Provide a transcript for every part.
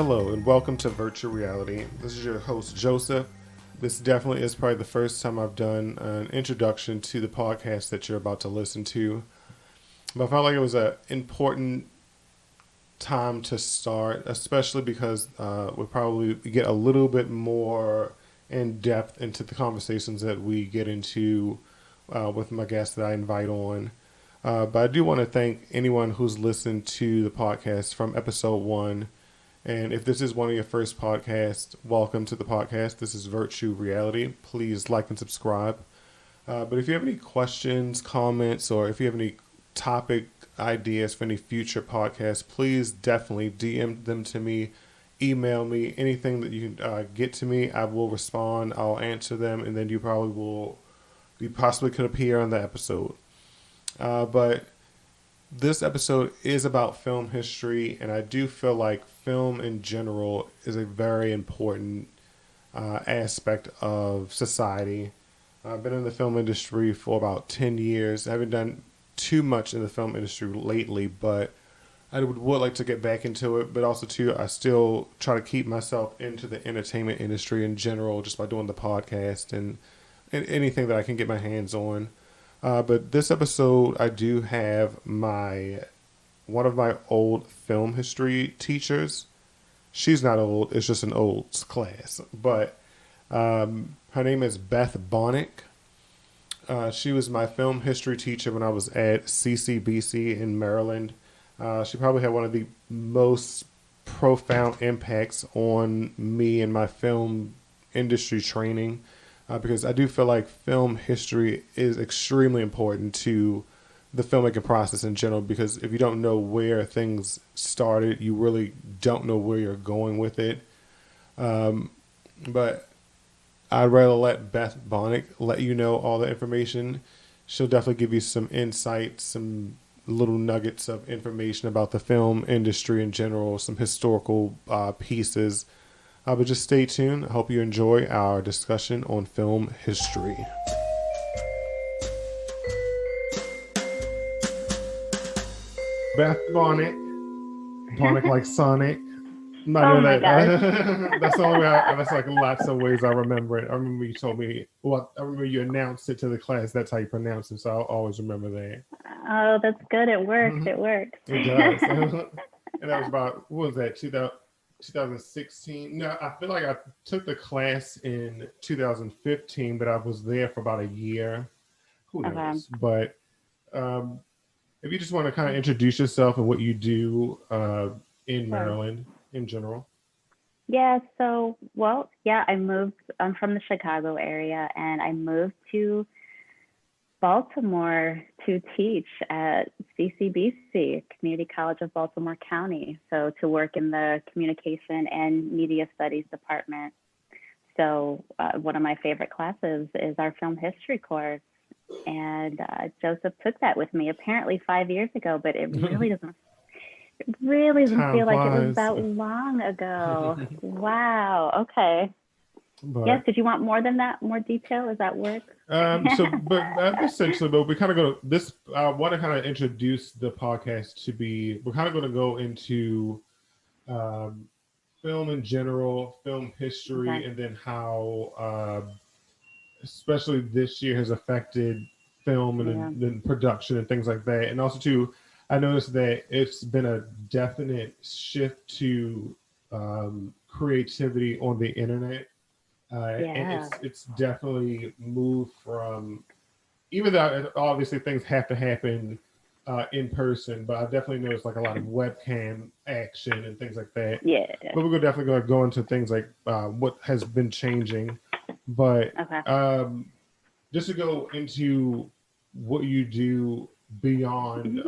Hello and welcome to Virtual Reality. This is your host, Joseph. This definitely is probably the first time I've done an introduction to the podcast that you're about to listen to. But I felt like it was an important time to start, especially because we probably get a little bit more in depth into the conversations that we get into with my guests that I invite on. But I do want to thank anyone who's listened to the podcast from episode 1. And if this is one of your first podcasts, welcome to the podcast. This is Virtual Reality. Please like and subscribe. But if you have any questions, comments, or if you have any topic ideas for any future podcasts, please definitely DM them to me, email me, anything that you can get to me. I will respond. I'll answer them, and then you possibly could appear on the episode. But this episode is about film history, and I do feel like film in general is a very important aspect of society. I've been in the film industry for about 10 years. I haven't done too much in the film industry lately, but I would like to get back into it. But also, too, I still try to keep myself into the entertainment industry in general just by doing the podcast and anything that I can get my hands on. But this episode, I do have one of my old film history teachers. She's not old; it's just an old class. But her name is Beth Baunoch. She was my film history teacher when I was at CCBC in Maryland. She probably had one of the most profound impacts on me and my film industry training. Because I do feel like film history is extremely important to the filmmaking process in general, because if you don't know where things started, you really don't know where you're going with it. But I'd rather let Beth Baunoch let you know all the information. She'll definitely give you some insight, some little nuggets of information about the film industry in general, some historical pieces. But just stay tuned. I hope you enjoy our discussion on film history. Beth Baunoch. Baunoch like Sonic. I'm not Oh doing my gosh. that. That's the only way. That's like lots of ways I remember it. I remember you told me. Well, I remember you announced it to the class. That's how you pronounce it. So I'll always remember that. Oh, that's good. It works. It works. It does. And that was about, what was that, 2016? No, I feel like I took the class in 2015, but I was there for about a year. Who knows? But if you just want to kind of introduce yourself and what you do in Maryland in general. Yeah, I'm from the Chicago area, and I moved to Baltimore to teach at CCBC, Community College of Baltimore County. So to work in the communication and media studies department. So one of my favorite classes is our film history course. And Joseph took that with me apparently 5 years ago, but it really doesn't feel like it was that long ago. Wow. Okay. But, yes. Did you want more than that? More detail? Does that work? Essentially, but we kind of go this. I want to kind of introduce the podcast to be. We're kind of going to go into film in general, film history, and then how, especially this year, has affected film and then production and things like that. And also, too, I noticed that it's been a definite shift to creativity on the internet. And it's definitely moved from, even though obviously things have to happen in person, but I definitely noticed like a lot of webcam action and things like that. Yeah. But we're definitely going to go into things like what has been changing. But just to go into what you do beyond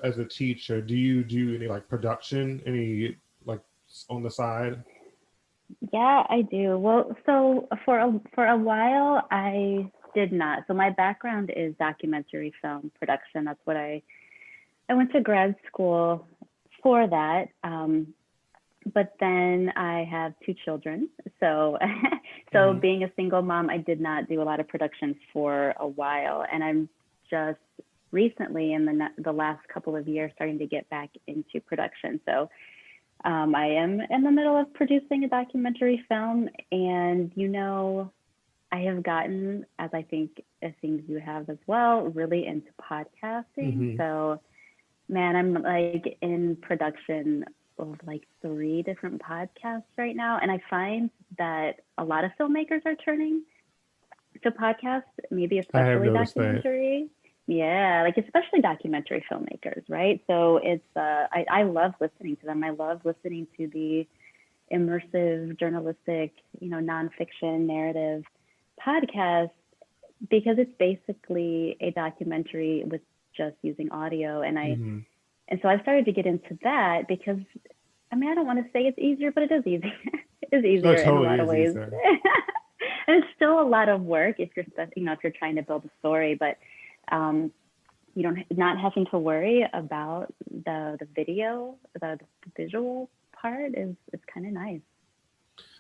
as a teacher, do you do any like production, any like on the side? Yeah, I do. Well, so for a while I did not. So my background is documentary film production. That's what I went to grad school for that. But then I have 2 children. So being a single mom, I did not do a lot of productions for a while. And I'm just recently in the last couple of years starting to get back into production. So I am in the middle of producing a documentary film, and I have gotten, as I think it seems you have as well, really into podcasting. So, man, I'm like in production of like 3 different podcasts right now, and I find that a lot of filmmakers are turning to podcasts, maybe I have especially noticed that. documentary. Yeah, like especially documentary filmmakers, right? So it's I love listening to them. I love listening to the immersive journalistic, nonfiction narrative podcast because it's basically a documentary with just using audio. And so I've started to get into that because I don't want to say it's easier, but it is easier. It is No, it easier in a totally lot of is ways. easier. And it's still a lot of work if you're trying to build a story, but you don't not having to worry about the video, the visual part is kind of nice.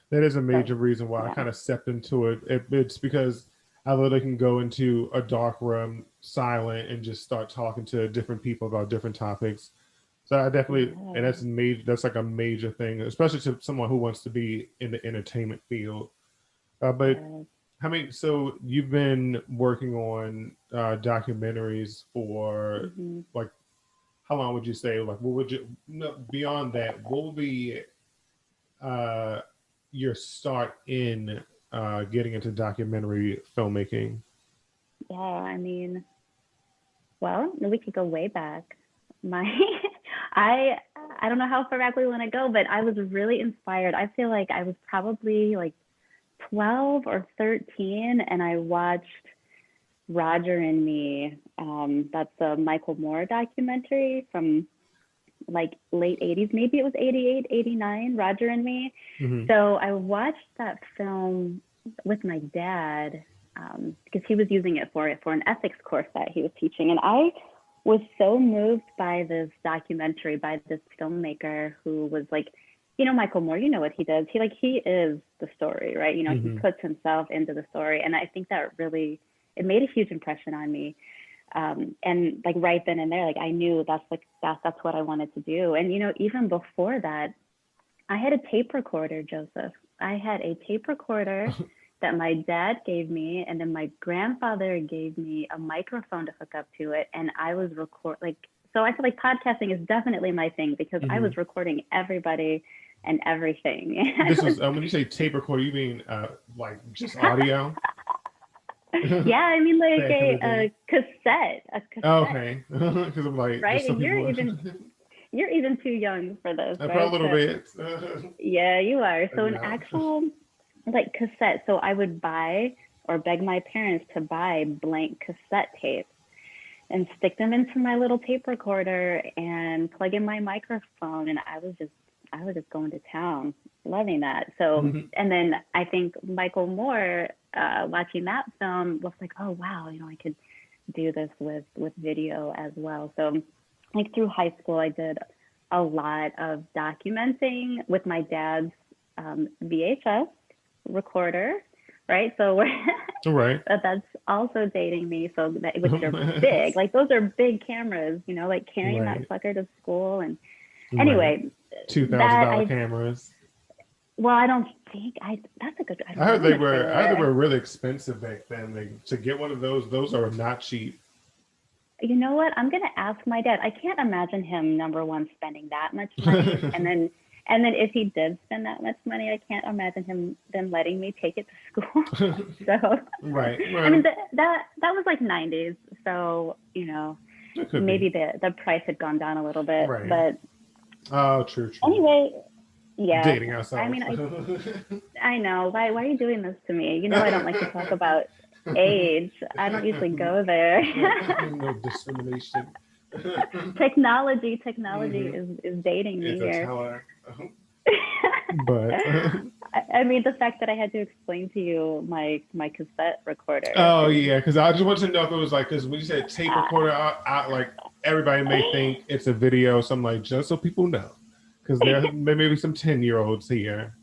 That is a So major reason why I yeah, kind of stepped into it. It's because I literally can go into a dark room, silent, and just start talking to different people about different topics. So I definitely, and yeah, that's major. That's like a major thing, especially to someone who wants to be in the entertainment field. But yeah. how many? So you've been working on documentaries for Mm-hmm. like how long would you say? Like, what would you? No, beyond that, what would be uh, your start in getting into documentary filmmaking? Yeah, well, we could go way back. My, I, I don't know how far back we want to go, but I was really inspired. I feel like I was probably like 12 or 13, and I watched Roger and Me. That's a Michael Moore documentary from like late 80s, maybe it was 88, 89, Roger and Me. Mm-hmm. So I watched that film with my dad because he was using it for an ethics course that he was teaching. And I was so moved by this documentary by this filmmaker who was like, Michael Moore, you know what he does. He is the story, right? He Mm-hmm. puts himself into the story. And I think that really, it made a huge impression on me. And like right then and there, like I knew that's what I wanted to do. And even before that, I had a tape recorder, Joseph. I had a tape recorder that my dad gave me, and then my grandfather gave me a microphone to hook up to it, and I was so I feel like podcasting is definitely my thing because I Mm-hmm. was recording everybody and everything. This was when you say tape recorder, you mean like just audio? Yeah, I mean like Back in the day. a cassette, Oh, okay, because I'm like, right? just so And people. you're even too young for this, I probably a right? little So bit. yeah, you are. So an No. actual like cassette. So I would buy or beg my parents to buy blank cassette tapes and stick them into my little tape recorder and plug in my microphone. And I was just going to town, loving that. So, Mm-hmm. and then I think Michael Moore, watching that film was like, oh wow, I could do this with video as well. So, like through high school, I did a lot of documenting with my dad's VHS recorder, right? So we're All right. but that's also dating me. So that which are big, like those are big cameras, like carrying that Right. sucker to school. And Right. anyway, $2,000 that I cameras. well, I don't think I. That's a good. I I don't know heard how they much they were. I heard they were. were really expensive back then. To get one of those are not cheap. You know what? I'm gonna ask my dad. I can't imagine him number one spending that much money, and then if he did spend that much money, I can't imagine him then letting me take it to school. So, Right. I mean Well, that was like 90s, so it could be. maybe the price had gone down a little bit, Right. but Oh, true. True. anyway, yeah. Dating I ourselves. mean, I know. Why are you doing this to me? I don't like to talk about age. I don't usually go there. No discrimination. Technology Hmm. is dating me It's a here. teller. But I mean, the fact that I had to explain to you my cassette recorder oh is. yeah, because I just wanted to know if it was like because when you said tape recorder, I like everybody may think it's a video. So I'm like, just so people know, because there may be some 10-year-olds here.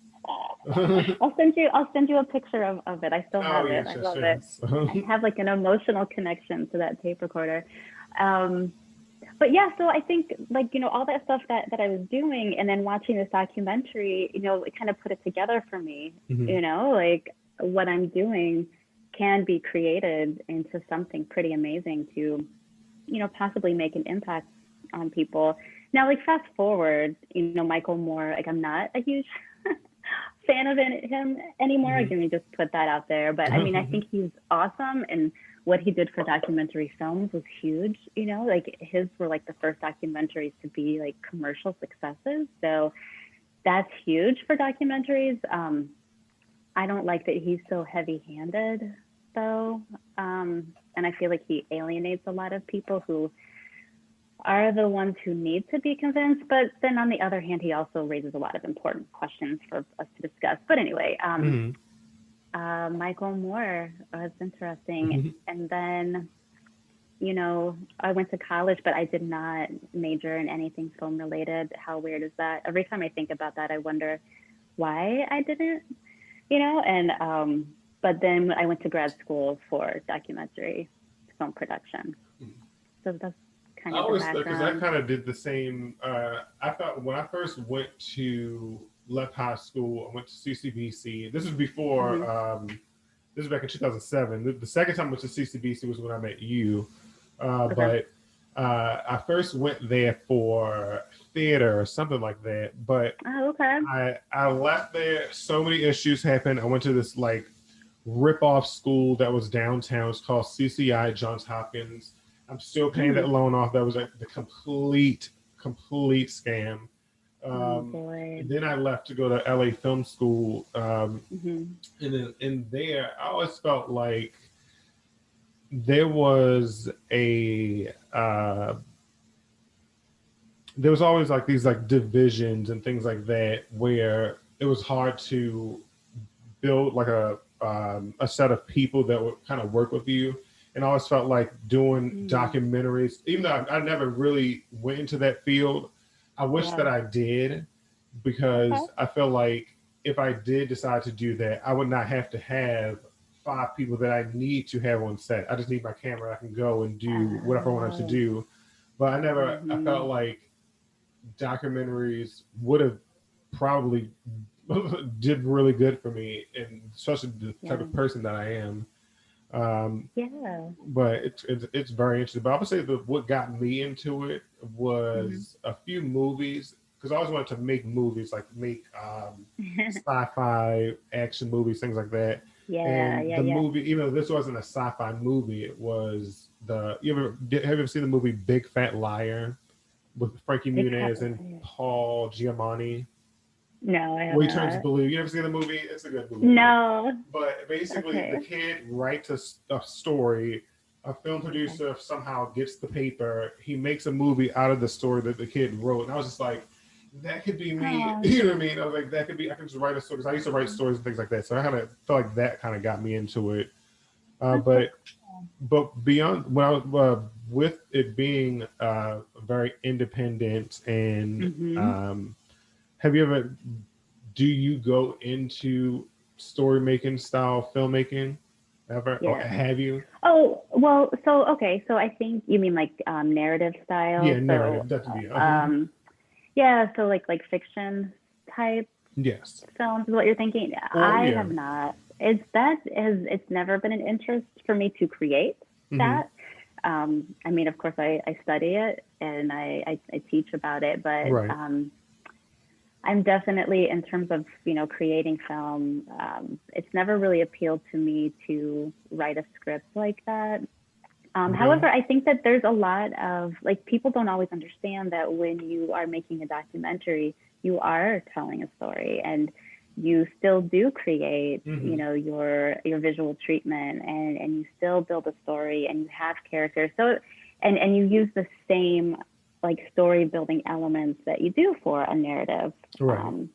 I'll send you a picture of it. I still Oh have it. yes, I yes, love it. yes. I have like an emotional connection to that tape recorder. Um, But yeah, so I think like, all that stuff that I was doing and then watching this documentary, it kind of put it together for me, Mm-hmm. like what I'm doing can be created into something pretty amazing to, possibly make an impact on people. Now, like fast forward, Michael Moore, like I'm not a huge fan of him anymore. Let me just put that out there. But I mean, I Mm-hmm. think he's awesome, and what he did for documentary films was huge. Like his were like the first documentaries to be like commercial successes. So that's huge for documentaries. I don't like that he's so heavy-handed, though, and I feel like he alienates a lot of people who are the ones who need to be convinced. But then on the other hand, he also raises a lot of important questions for us to discuss. But anyway, Mm-hmm. Michael Moore was interesting. Mm-hmm. And then, I went to college, but I did not major in anything film related. How weird is that? Every time I think about that, I wonder why I didn't, and, but then I went to grad school for documentary film production. So that's kind I of the always, because I background. kind of did the same. I thought when I first went to left high school, I went to CCBC. This was before. Mm-hmm. This was back in 2007. The second time I went to CCBC was when I met you. Okay. But I first went there for theater or something like that. But Oh, okay. I left there. So many issues happened. I went to this like rip-off school that was downtown. It's called CCI Johns Hopkins. I'm still paying that Mm. loan off. That was like the complete scam. Oh Um, boy. then I left to go to LA Film School, Mm-hmm. and then in there, I always felt like there was a there was always like these like divisions and things like that where it was hard to build like a set of people that would kind of work with you. And I always felt like doing Mm. documentaries, even though I never really went into that field, I wish Yeah. that I did, Okay. because I feel like if I did decide to do that, I would not have to have five people that I need to have on set. I just need my camera. I can go and do whatever I wanted to Oh. do. But I Mm-hmm. felt like documentaries would have probably did really good for me, and especially the type Yeah. of person that I am. Um, Yeah. but it's very interesting. But I would say that what got me into it Mm-hmm. was a few movies, because I always wanted to make movies, like make sci-fi action movies, things like that. Yeah. And Yeah. the Yeah. movie, even though this wasn't a sci-fi movie, it was have you ever seen the movie Big Fat Liar with Frankie Big fat Muniz and liar. Paul Giamatti? No, I have Where he turns not. blue. You ever seen the movie? It's a good movie. No. But basically, the Okay. kid writes a story. A film Okay. producer somehow gets the paper. He makes a movie out of the story that the kid wrote. And I was just like, that could be me. Oh. You know what I mean? I was like, that could be. I can just write a story. 'Cause I used to write stories and things like that. So I kind of felt like that kind of got me into it. Uh, That's so but cool. but beyond, with it being very independent, and Mm-hmm. have you ever, do you go into story making style filmmaking ever, or Yeah. have you? Oh, well, so okay, so I think you mean like narrative Yeah, style. So narrative. That would be. yeah, so like fiction type Yes. films is what you're thinking. Or I yeah. have not. It's never been an interest for me to create Mm-hmm. that. I mean, of course, I study it and I teach about it, but Right. I'm definitely, in terms of creating film, it's never really appealed to me to write a script like that. Okay. However, I think that there's a lot of like people don't always understand that when you are making a documentary, you are telling a story, and you still do create, Mm-hmm. your visual treatment, and you still build a story, and you have characters. So, and you use the same like story building elements that you do for a narrative. Right. Um,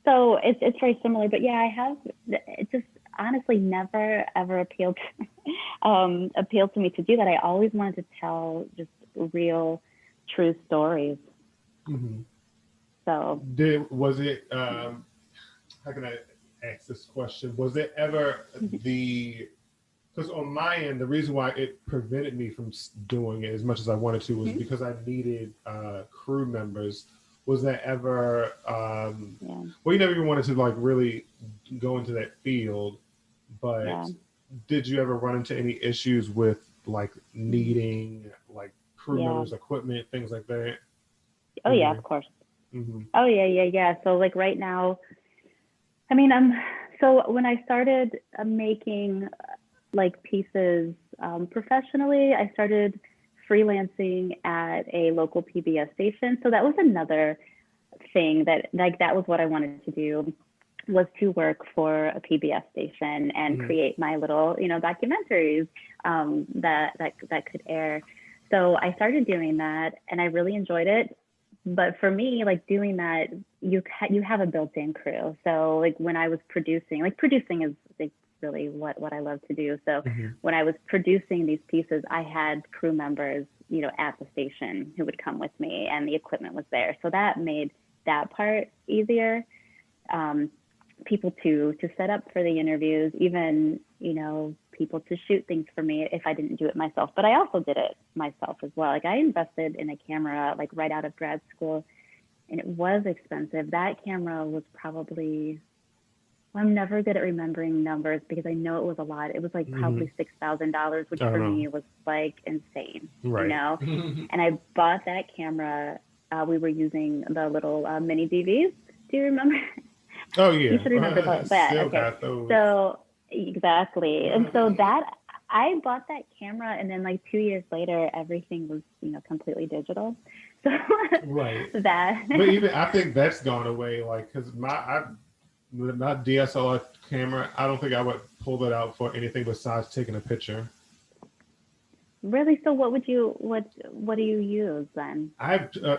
so it's very similar, but yeah, I have it just honestly never ever appealed to me to do that. I always wanted to tell just real, true stories. Mm-hmm. So Did was it? How can I ask this question? Was it ever the? because on my end, the reason why it prevented me from doing it as much as I wanted to was Mhm. because I needed crew members. Was that ever? Yeah. Well, you never even wanted to like really go into that field, but Yeah. did you ever run into any issues with like Mhm. needing like crew Yeah. members, equipment, things like that? Oh yeah, Mm-hmm. of course. Mm-hmm. Oh yeah, yeah, yeah. So like right now, I mean, so when I started making like pieces professionally, I started freelancing at a local PBS station. So that was another thing that like that was what I wanted to do, was to work for a PBS station and Mm-hmm. create my little, documentaries that could air. So I started doing that, and I really enjoyed it. But for me, like doing that, you have a built-in crew. So like when I was producing, like producing is like really what I love to do. So Mm-hmm. when I was producing these pieces, I had crew members, at the station who would come with me, and the equipment was there. So that made that part easier. Um, People to set up for the interviews, even people to shoot things for me if I didn't do it myself. But I also did it myself as well. Like I invested in a camera like right out of grad school, and it was expensive. That camera was probably, well, I'm never good at remembering numbers because I know it was a lot. It was like Mm-hmm. probably $6,000, which I don't for know. me was like insane, Right. And I bought that camera. We were using the little mini DVs. Do you remember? Oh You yeah. should remember that. Still Okay. got those. So exactly. And so that I bought that camera, and then like 2 years later everything was, completely digital. So Right. that But even I think that's gone away. Like, cause my DSLR camera, I don't think I would pull it out for anything besides taking a picture. really, so what do you use then?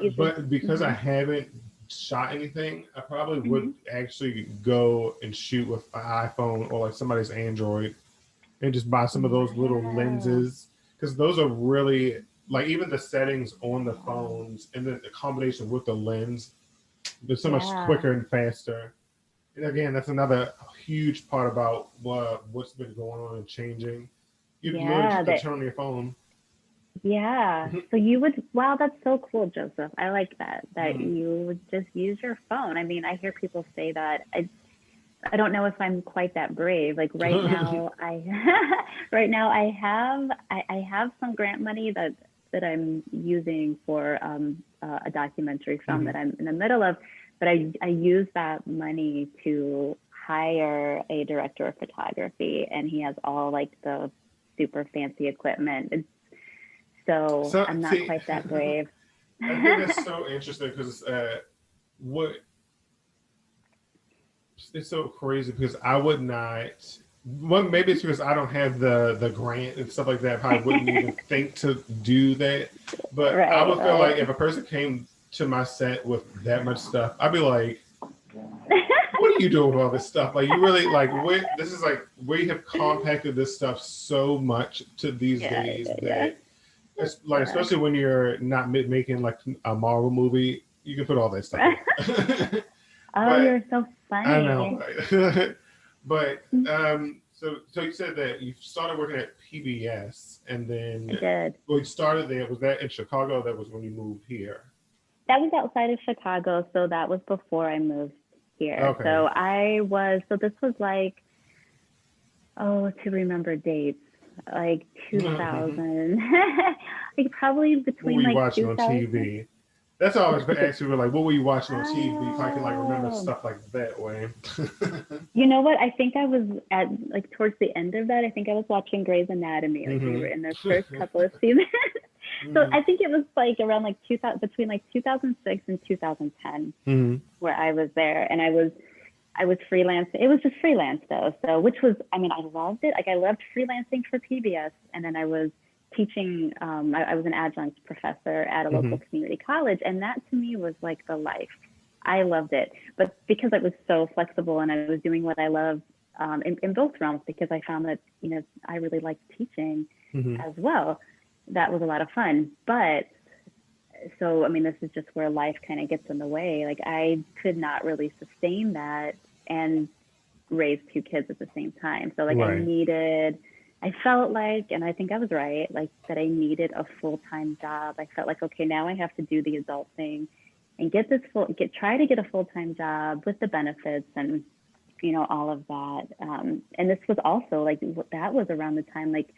Usually. But because I Mhm. haven't shot anything, I probably would Mhm. actually go and shoot with an iPhone or like somebody's Android and just buy some of those little Wow. lenses because those are really like even the settings on the phones and then the combination with the lens, they're so much Yeah. quicker and faster. And again, that's another huge part about what's been going on and changing. You literally Yeah. just That turn on your phone. Yeah. So you would, wow, that's so cool, Joseph. I like that Mhm. you would just use your phone. I mean, I hear people say that. I don't know if I'm quite that brave. Like right now, right now I have some grant money that I'm using for a documentary film Mhm. that I'm in the middle of, but I use that money to hire a director of photography, and he has all like the super fancy equipment. So So I'm not see, quite that brave. I think that's so interesting because what it's so crazy because I would not. Well, maybe it's because I don't have the grant and stuff like that. I probably wouldn't even think to do that. But I Right, would feel right. like if a person came to my set with that much stuff, I'd be like, "What are you doing with all this stuff? Like, you really like where this is like where you have compacted this stuff so much to these Yeah, days yeah, yeah. that it's like Yeah. especially when you're not making like a Marvel movie, you can put all that stuff away. Oh, But you're so I know, funny. right? But so you said that you started working at PBS, and I then did. well, you started there. Was that in Chicago? That was when you moved here. That was outside of Chicago, so that was before I moved here. Okay. So this was like, oh, to remember dates, like What 2000, like probably were between you like watching on 2000. TV? That's always been asked people like, what were you watching on TV? If I can like remember Oh, stuff like that way. you know what? I think I was at like towards the end of that. I think I was watching Grey's Anatomy. Like we were hmm in the first couple of seasons. So hmm I think it was like around like 2000, between like 2006 and 2010 hmm where I was there, and I was freelancing. It was just freelance though, so which was, I mean, I loved it. Like I loved freelancing for PBS, and then I was teaching. I was an adjunct professor at a hmm local community college, and that to me was like the life. I loved it, but because it was so flexible and I was doing what I loved in both realms, because I found that I really liked teaching hmm as well. That was a lot of fun, but so I mean, this is just where life kind of gets in the way. Like I could not really sustain that and raise two kids at the same time. So like I Right. needed I felt like, and I think I was right, like that I needed a full-time job. I felt like, okay, now I have to do the adult thing and try to get a full-time job with the benefits and, all of that. And this was also like, that was around the time, like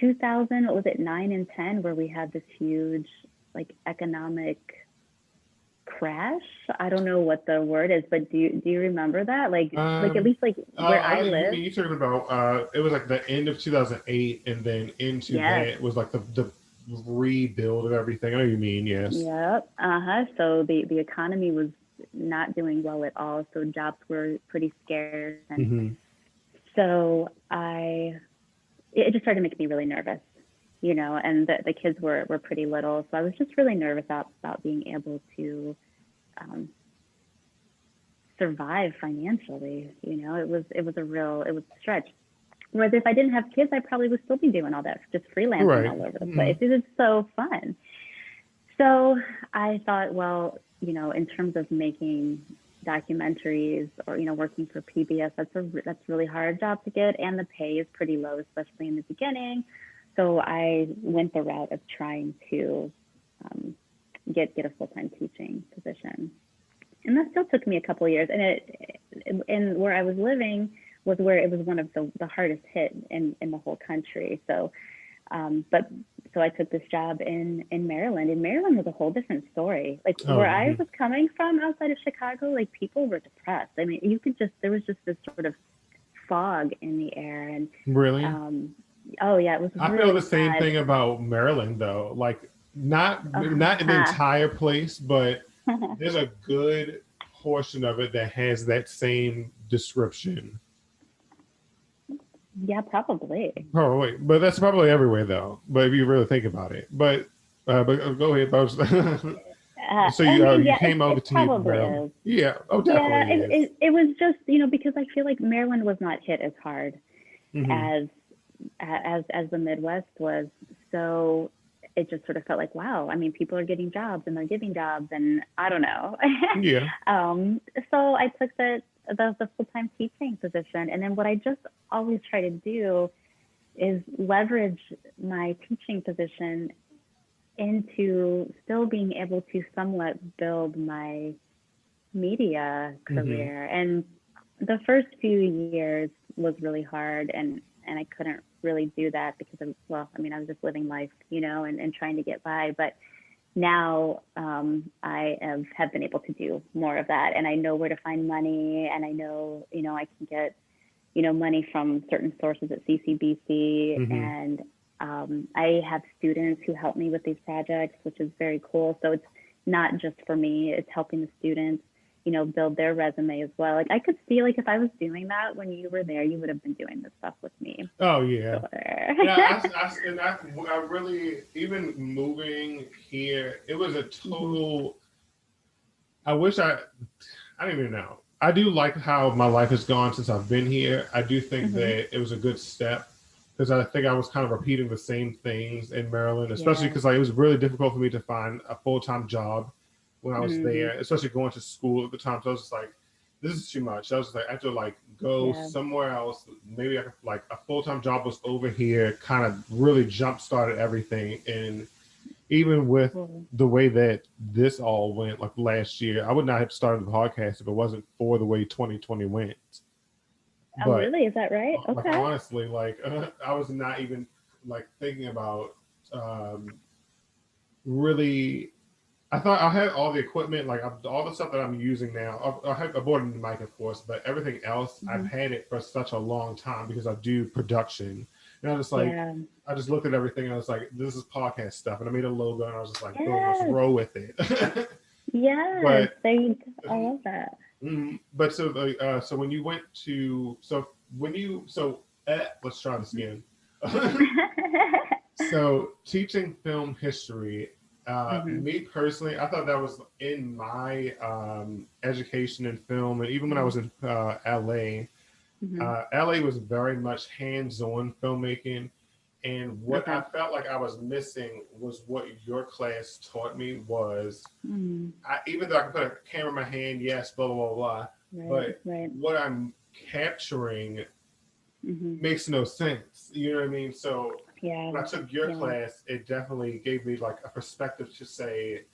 2000, what was it, 9 and 10, where we had this huge like economic crash. I don't know what the word is, but do you remember that? Like at Um, least like where I you live. mean you're talking about it was like the end of 2008, and then into Yes. that was like the rebuild of everything. I know what you mean, yes. Yep. Uh-huh. So the economy was not doing well at all. So jobs were pretty scarce. And Hmm. so it just started making me really nervous, and the kids were pretty little. So I was just really nervous about being able to um, survive financially. It was a stretch. Whereas if I didn't have kids, I probably would still be doing all that, just freelancing Right. all over the Hmm. place. It was so fun. So I thought, well, in terms of making documentaries or working for PBS, that's a really hard job to get, and the pay is pretty low, especially in the beginning. So I went the route of trying to um, get a full time teaching position, and that still took me a couple of years. And where I was living was where it was one of the hardest hit in the whole country. But so I took this job in Maryland. And Maryland was a whole different story. Like Oh, where I was coming from outside of Chicago, like people were depressed. I mean, there was just this sort of fog in the air. And really? um, oh yeah, it was I feel the really same bad. thing about Maryland, though. Like, not in the Uh-huh. entire place, but there's a good portion of it that has that same description. Yeah, probably. Probably, but that's probably everywhere, though. But if you really think about it, but go ahead. So I mean, you yeah, came over it to probably Maryland? is. Yeah. Oh, Yeah, definitely is. it was just, because I feel like Maryland was not hit as hard Hmm. as as the Midwest was. So it just sort of felt like, wow, I mean, people are getting jobs and they're giving jobs, and I don't know. Yeah. So I took the full time teaching position, and then what I just always try to do is leverage my teaching position into still being able to somewhat build my media Hmm. career. And the first few years was really hard, and I couldn't really do that because I mean, I was just living life, and trying to get by. But now I have been able to do more of that, and I know where to find money, and I know, I can get, money from certain sources at CCBC, Hmm. and I have students who help me with these projects, which is very cool. So it's not just for me; it's helping the students, build their resume as well. Like I could see, like if I was doing that when you were there, you would have been doing this stuff with me. Oh yeah. Sure. Yeah, I really, even moving here, it was a Hmm. total. I wish I don't even know. I do like how my life has gone since I've been here. I do think Hmm. that it was a good step because I think I was kind of repeating the same things in Maryland, especially Yeah. because like it was really difficult for me to find a full time job when I was Hmm. there, especially going to school at the time. So I was just like, this is too much. I was just like, I have to like go Yeah. somewhere else. Maybe I could, like a full time job was over here, kind of really jump started everything. And even with Cool. the way that this all went, like last year, I would not have started the podcast if it wasn't for the way 2020 went. Oh, But really? Is that right? like Okay. honestly, like I was not even like thinking about um, really. I thought I had all the equipment, like all the stuff that I'm using now. I bought a new mic, of course, but everything else I've Hmm. had it for such a long time because I do production. And I just like, Yeah. I just looked at everything and I was like, this is podcast stuff. And I made a logo and I was just like, boom, let's Yes. roll with it. Yes. but I love that. but so when you went to let's try this again. So teaching film history, Hmm. me personally, I thought that was in my education in film, and even when I Hmm. was in LA, Hmm. LA was very much hands-on filmmaking. And what I Okay. felt like I was missing was what your class taught me was Mm. even though I can put a camera in my hand, yes, blah blah blah blah, Right. but Right. what I'm capturing makes no sense. You know what I mean? So Yeah. when I took your Yeah. class, it definitely gave me like a perspective to say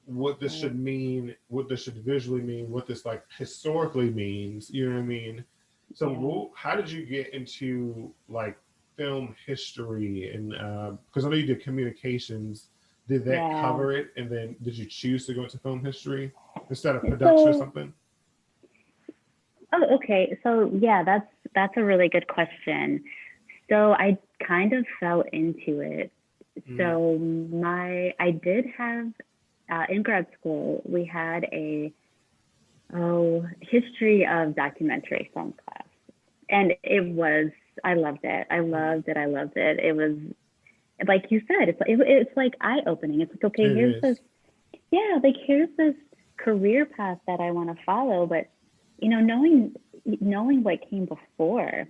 what this Right. should mean, what this should visually mean, what this like historically means. You know what I mean? So, Yeah. how did you get into like film history? And because I know you did communications, did that Yeah. cover it? And then did you choose to go into film history instead of production or So, something? oh, okay. So yeah, that's a really good question. So I kind of fell into it. Mm, So I did have in grad school we had a history of documentary film class, and it was I loved it. I mm. loved it. I loved it. It was like you said, it's like eye opening. It's like, okay, It here's this, is. yeah, like here's this career path that I want to follow, but knowing what came before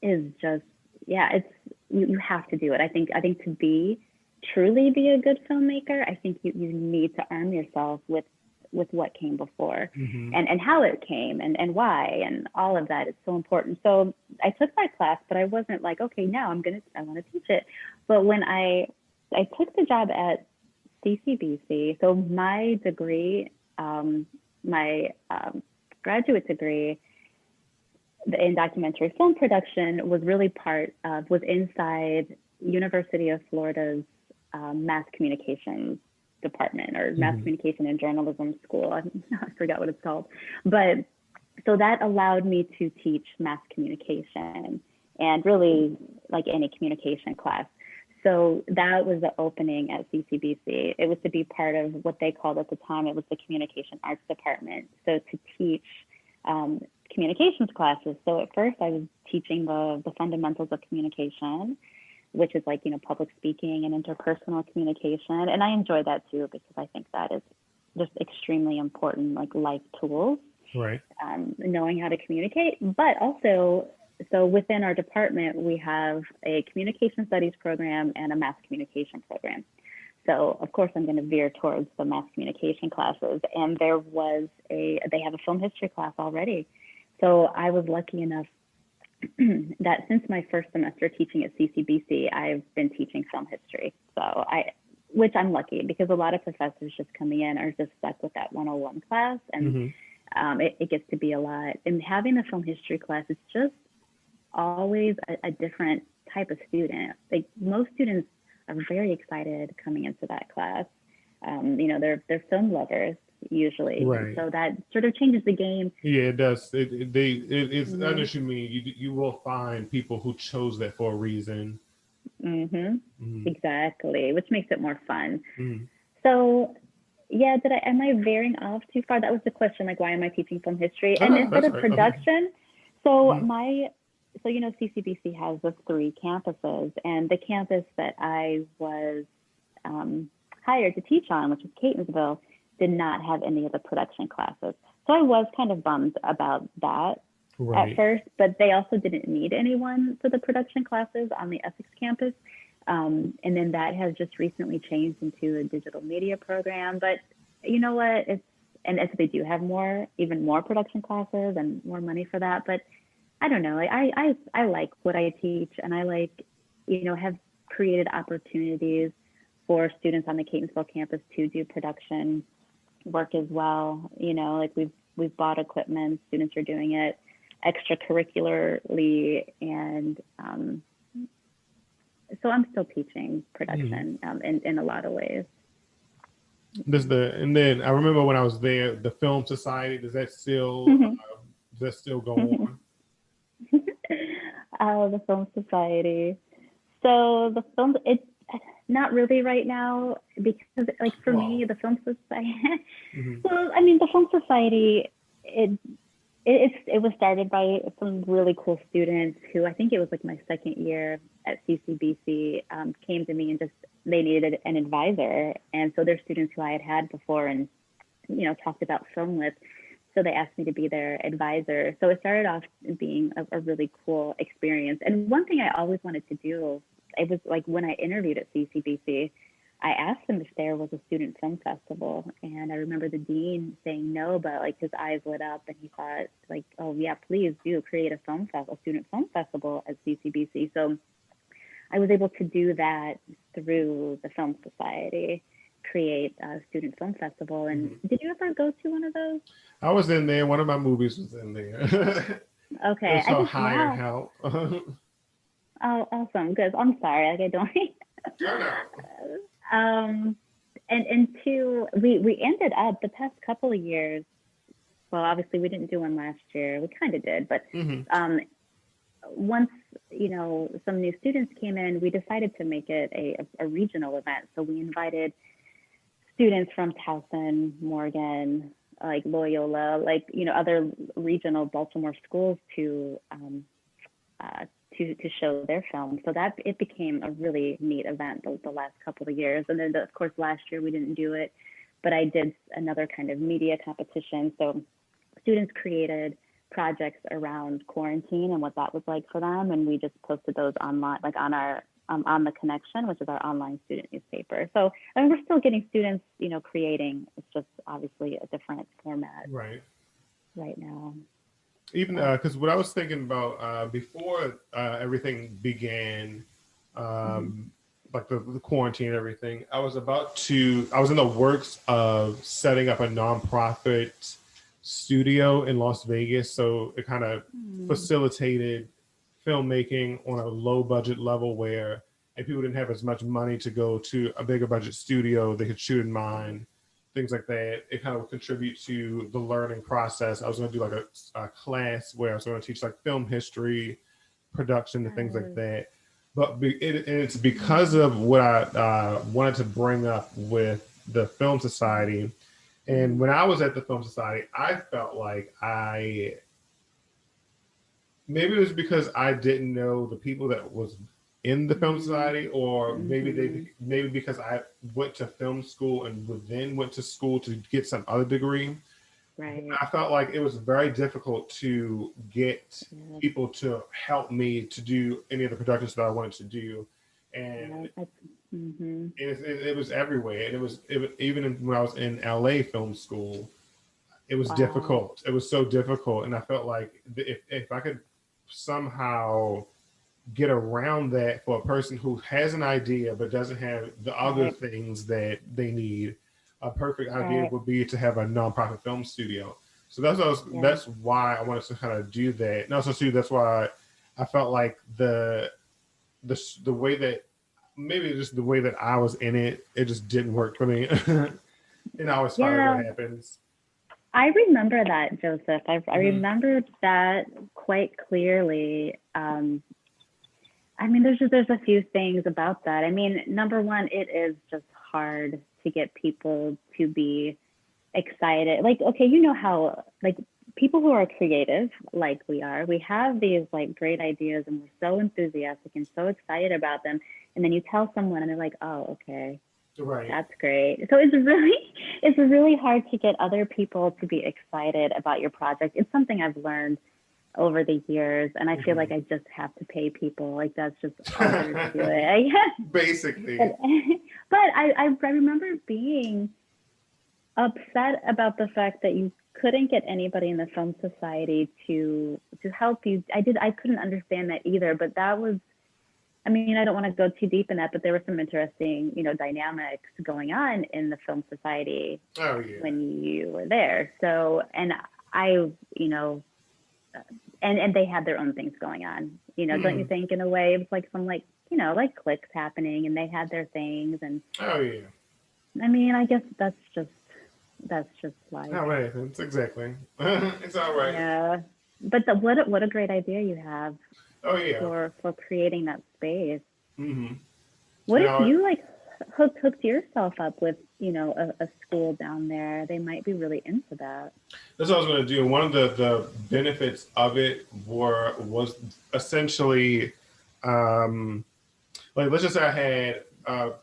is just, yeah, it's you have to do it. I think to be truly be a good filmmaker, I think you need to arm yourself with what came before, Mm-hmm. and how it came, and why, and all of that is so important. So I took that class, but I wasn't like, okay, now I want to teach it. But when I took the job at CCBC, so my degree, my graduate degree in documentary film production was inside University of Florida's mass communications department, or mass Mm-hmm. communication and journalism school. I forgot what it's called, but so that allowed me to teach mass communication, and really like any communication class. So that was the opening at CCBC. It was to be part of what they called at the time, it was the communication arts department. So to teach um, communications classes. So at first I was teaching the fundamentals of communication, which is like, public speaking and interpersonal communication. And I enjoy that too, because I think that is just extremely important, like life tools, Right. knowing how to communicate. But also, so within our department, we have a communication studies program and a mass communication program. So of course I'm going to veer towards the mass communication classes. And they have a film history class already. So I was lucky enough that since my first semester teaching at CCBC, I've been teaching film history. Which I'm lucky, because a lot of professors just coming in are just stuck with that 101 class, and Mm-hmm. it gets to be a lot. And having the film history class is just always a different type of student. Like most students are very excited coming into that class. They're film lovers usually, and Right. so that sort of changes the game. Yeah, it does. It's. I know Mhm. what you mean. You will find people who chose that for a reason. Mhm. Mm-hmm. Exactly, which makes it more fun. Mm-hmm. So, yeah, am I veering off too far? That was the question, like, why am I teaching film history? Oh And no, instead that's of all right. Okay. production, so Mm-hmm. CCBC has the three campuses, and the campus that I was um, hired to teach on, which is Catonsville, did not have any of the production classes. So I was kind of bummed about that at Right. first, but they also didn't need anyone for the production classes on the Essex campus. And then that has just recently changed into a digital media program. But you know what? So they do have even more production classes and more money for that. But I don't know. Like I like what I teach, and I like, have created opportunities for students on the Catonsville campus to do production work as well. Like we've bought equipment, students are doing it extracurricularly, and so I'm still teaching Mm-hmm. production in a lot of ways. And then I remember when I was there, the Film Society. Does that still go on? The Film Society. So the film, it's not really right now, because, like, for me, Wow. the Film Society. Mm-hmm. Well, I mean, the Film Society, it was started by some really cool students who, I think it was like my second year at CCBC, came to me and just they needed an advisor, and so they're students who I had before and talked about film with. So they asked me to be their advisor. So it started off being a really cool experience. And one thing I always wanted to do, it was like when I interviewed at CCBC, I asked them if there was a student film festival, and I remember the dean saying no, but like his eyes lit up, and he thought like, oh yeah, please do create a student film festival at CCBC. So I was able to do that through the Film Society, create a student film festival. And did you ever go to one of those? I was in there. One of my movies was in there. It Okay, was I called just Higher Help. Oh, awesome, good. I'm sorry, like I don't. No, no. And two, we ended up the past couple of years. Well, obviously we didn't do one last year. We kind of did, but once some new students came in, we decided to make it a regional event. So we invited students from Towson, Morgan, like Loyola, like other regional Baltimore schools to show their film. So that it became a really neat event the last couple of years. And then of course last year we didn't do it, but I did another kind of media competition. So students created projects around quarantine and what that was like for them, and we just posted those online, like on our on the Connection, which is our online student newspaper. So I mean, we're still getting students, creating. It's just obviously a different format right now. Even because what I was thinking about before everything began, like the quarantine and everything, I was in the works of setting up a nonprofit studio in Las Vegas. So it kind of facilitated filmmaking on a low budget level where if people didn't have as much money to go to a bigger budget studio, they could shoot in mine, things like that. It kind of would contribute to the learning process. I was going to do like a class where I was going to teach like film history, production, and things like that. But it's because of what I wanted to bring up with the Film Society. And when I was at the Film Society, I felt like maybe it was because I didn't know the people that was in the Film Society, or maybe because I went to film school and then went to school to get some other degree. Right. I felt like it was very difficult to get people to help me to do any of the productions that I wanted to do. And it was everywhere. And it was even when I was in LA film school, it was difficult. It was so difficult. And I felt like if I could somehow get around that for a person who has an idea but doesn't have the other things that they need, a perfect idea would be to have a nonprofit film studio. So that's why I wanted to kind of do that. And also too, that's why I felt like the way that maybe just the way that I was in it, it just didn't work for me. And I always find what happens. I remember that, Joseph. I remember that quite clearly. I mean, there's a few things about that. I mean, number one, it is just hard to get people to be excited. Like, okay, you know how, like, people who are creative, like we have these like great ideas and we're so enthusiastic and so excited about them. And then you tell someone and they're like, oh, okay, that's great. So it's really hard to get other people to be excited about your project. It's something I've learned over the years, and I feel like I just have to pay people. Like that's just all there is to it, I guess. Basically. But I remember being upset about the fact that you couldn't get anybody in the Film Society to help you. I couldn't understand that either, but that was, I mean, I don't want to go too deep in that, but there were some interesting, dynamics going on in the Film Society when you were there. So, and I, and they had their own things going on, don't you think, in a way? It was like some like cliques happening, and they had their things. And I mean, I guess that's just life. All right, it's exactly. It's all right. Yeah, but what a great idea you have. For creating that space. What if you like hooked yourself up with a school down there? They might be really into that. That's what I was going to do. One of the benefits of it was essentially like, let's just say I had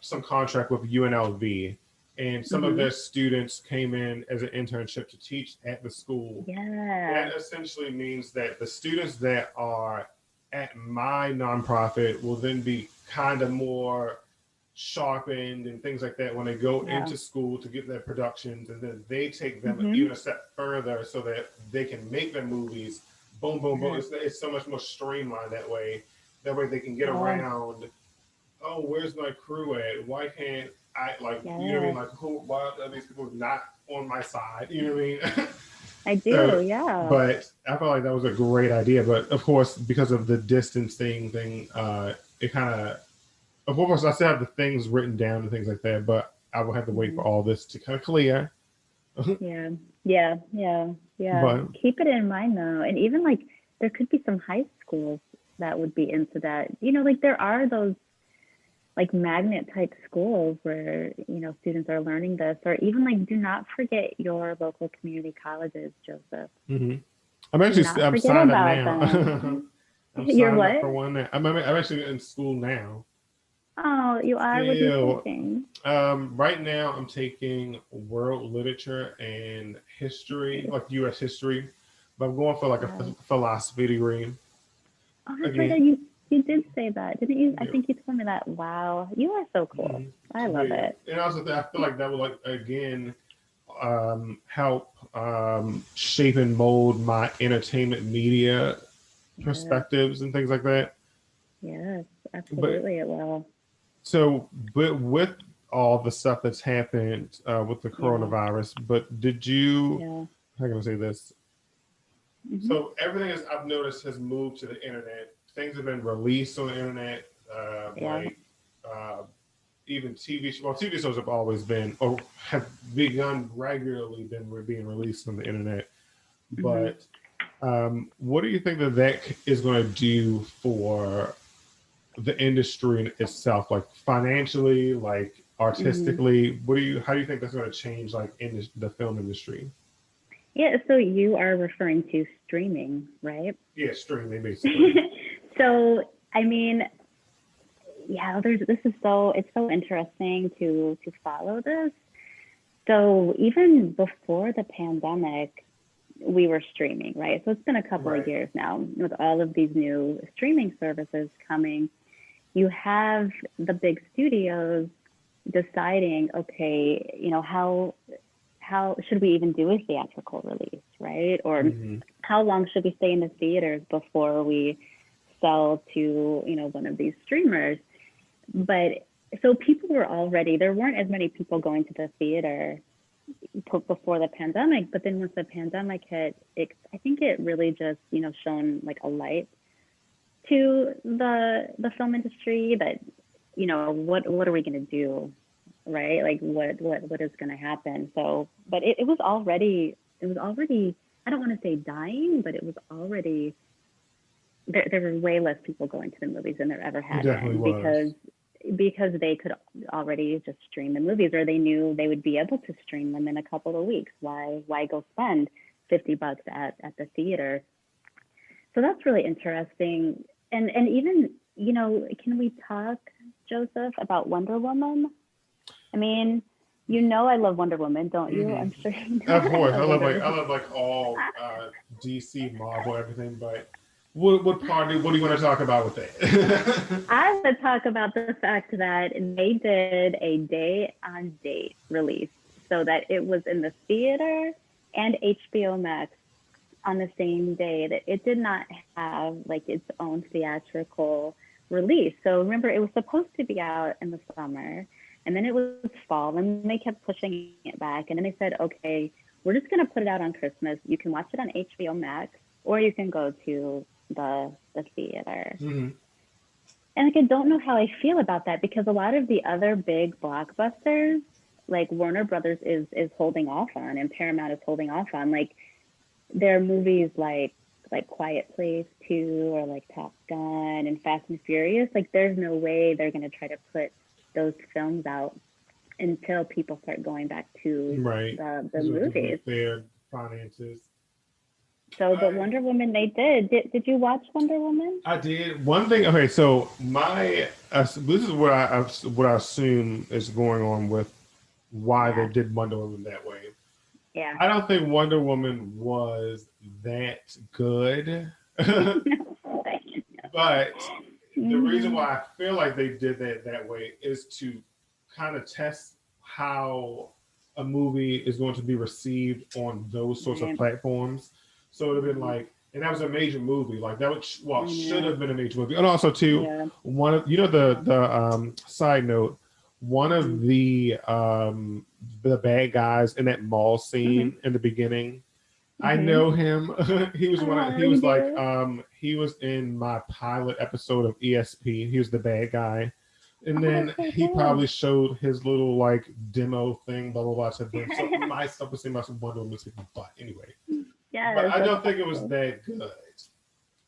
some contract with UNLV, and some of their students came in as an internship to teach at the school. That essentially means that the students that are at my nonprofit will then be kind of more sharpened and things like that when they go Yeah. into school to get their productions, and then they take them Mhm. even a step further so that they can make their movies. Boom, boom, boom. Yeah. It's so much more streamlined that way. That way they can get Yeah. around. Oh, where's my crew at? Why can't I, like, you know what I mean? Yeah. Like, who? Why are these people not on my side? You know what I mean? I So, do. Yeah. but I felt like that was a great idea. But of course, because of the distancing thing, it kind of course, I still have the things written down and things like that. But I will have to wait for Mhm. all this to kind of clear. Yeah. Yeah. Yeah. Yeah. But Keep it in mind though, and even like there could be some high schools that would be into that. Like there are those like magnet type schools where students are learning this, or even like do not forget your local community colleges, Joseph. mhm. Do not I'm forget signed up about now. them. I'm You're signed up what? for one now. I'm actually in school now. Oh, you are. What are you Still, taking? right now I'm taking world literature and history, Nice. like U.S. history, but I'm going for like a Wow. philosophy degree Oh, that's right. again. You did say that, didn't you? I Yeah. think you told me that. Wow, you are so cool. Mhm. I But love yeah, it. and also I feel like that would like again help shape and mold my entertainment media Yes, perspectives and things like that. yes, But absolutely. It will. so, but with all the stuff that's happened with the Yeah, coronavirus, but did you? yeah. How can I say this? Hmm. So everything is I've noticed has moved to the internet. Things have been released on the internet, Yeah. uh, even TV shows. Well, TV shows have always been or have begun regularly been being released on the internet. Hmm. But what do you think that is going to do for the industry itself, like financially, like Hmm. artistically? How do you think that's going to change, like in the film industry? Yeah. So you are referring to streaming, right? Yeah, streaming basically. So I mean, yeah. This is so it's so interesting to follow this. So even before the pandemic, we were streaming, right? So it's been a couple of Right. years now with all of these new streaming services coming. You have the big studios deciding, okay, how should we even do a theatrical release, right? Or Hmm. how long should we stay in the theaters before we sell to, one of these streamers? But so people were already there weren't as many people going to the theater before the pandemic, but then once the pandemic hit, I think it really just shone like a light to the film industry that what are we going to do, right? Like what is going to happen? So, but it was already I don't want to say dying, but it was already there were way less people going to the movies than there ever It had definitely been because was. they could already just stream the movies, or they knew they would be able to stream them in a couple of weeks. Why go spend $50 at the theater? So that's really interesting. And even, can we talk, Joseph, about Wonder Woman? I mean, I love Wonder Woman, don't you? Hmm. I'm sure you know Of I course, love Wonder I Woman. love like all DC, Marvel, everything. But what do you want to talk about with that? I want to talk about the fact that they did a day on date release so that it was in the theater and HBO Max on the same day, that it did not have like its own theatrical release. So remember, it was supposed to be out in the summer, and then it was fall, and they kept pushing it back. And then they said, okay, we're just going to put it out on Christmas. You can watch it on HBO Max, or you can go to the theater. Hmm. And like, I don't know how I feel about that, because a lot of the other big blockbusters, like Warner Brothers is holding off on, and Paramount is holding off on. Like there are movies like Quiet Place 2, or like Top Gun and Fast and Furious. Like there's no way they're going to try to put those films out until people start going back to Right. the Because movies. with their finances. So, but Wonder Woman, they did. Did you watch Wonder Woman? I did one thing. Okay, so my this is what I assume is going on with why they Yeah, did Wonder Woman that way. yeah. I don't think Wonder Woman was that good, No, but the reason why I feel like they did that way is to kind of test how a movie is going to be received on those sorts of Right. platforms. So it would have been like, and that was a major movie, like that would well I should know. have been a major movie, and also too Yeah. one of the side note, one of Mm-hmm. the bad guys in that mall Mm-hmm. scene in the beginning. I Mm-hmm. know him. He was one of, Oh, he you was like do? he was in my pilot episode of ESP. He was the bad guy. And Oh, that's then so he cool. probably showed his little like demo thing, blah blah blah to them. So my stuff was saying about some Wonder Woman kicking butt anyway. But Yes, I that's don't think it was cool. that good. I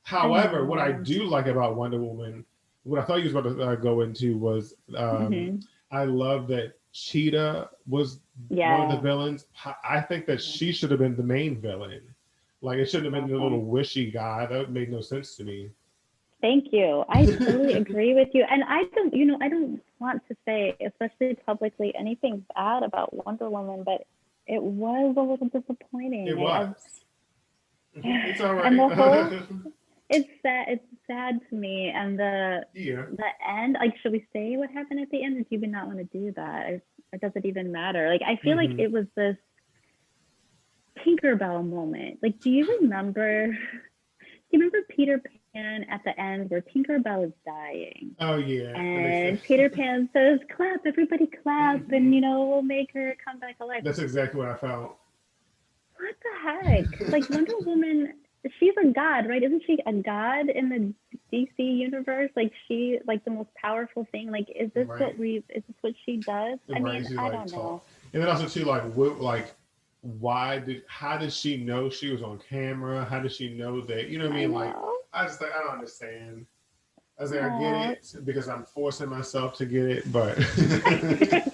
However, what I know. do like about Wonder Woman, what I thought you was about to go into was Mm-hmm. I love that Cheetah was one of the Yeah. villains. I think that she should have been the main villain. Like it shouldn't have been the little Okay. wishy guy. That made no sense to me. Thank you. I totally agree with you. And I don't want to say, especially publicly, anything bad about Wonder Woman, but it was a little It disappointing. was. It's all And right. the whole, it's sad. It's sad to me. And Yeah. the end, like, should we say what happened at the end, or do you not want to do that? It doesn't even matter. Like, I feel like Hmm. it was this Tinkerbell moment. Like, do you remember? Do you remember Peter Pan at the end where Tinkerbell is dying? Oh yeah. And they said And Peter Pan says, clap, everybody clap, and, we'll make her come back alive. that's exactly what I felt. What the heck? Like, Wonder Woman, she's a god, right? Isn't she a god in the DC universe? Like, she, like, the most powerful thing. Like, Right. is this what she does? I Right. mean, She I like don't know. talk. And then also too like how did she know she was on camera? How did she know that, you know what I I mean? Like know. I just like I don't understand. I was like, I get Aw. it because I'm forcing myself to get it, but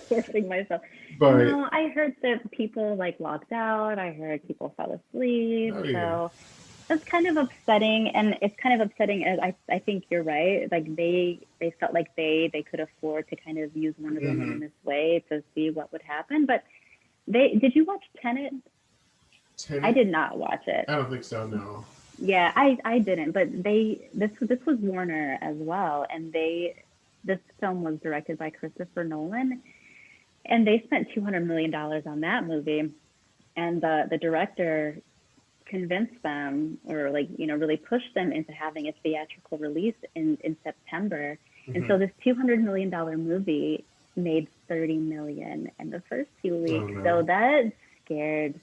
Forcing myself. but No, I heard that people like logged out. I heard people fell asleep. oh yeah. So that's kind of upsetting, and it's kind of upsetting as I think you're right. Like they felt like they could afford to kind of use Wonder Woman in Mm-hmm. this way to see what would happen. But they did you watch Tenet? I Tenant? did not watch it. I don't think so, no. Yeah, I didn't. But this was Warner as well, and this film was directed by Christopher Nolan, and they spent $200 million on that movie. And the director convinced them, or like, really pushed them into having a theatrical release in September. And Mm-hmm. so this $200 million movie made 30 million in the first few Oh weeks. So no. that scared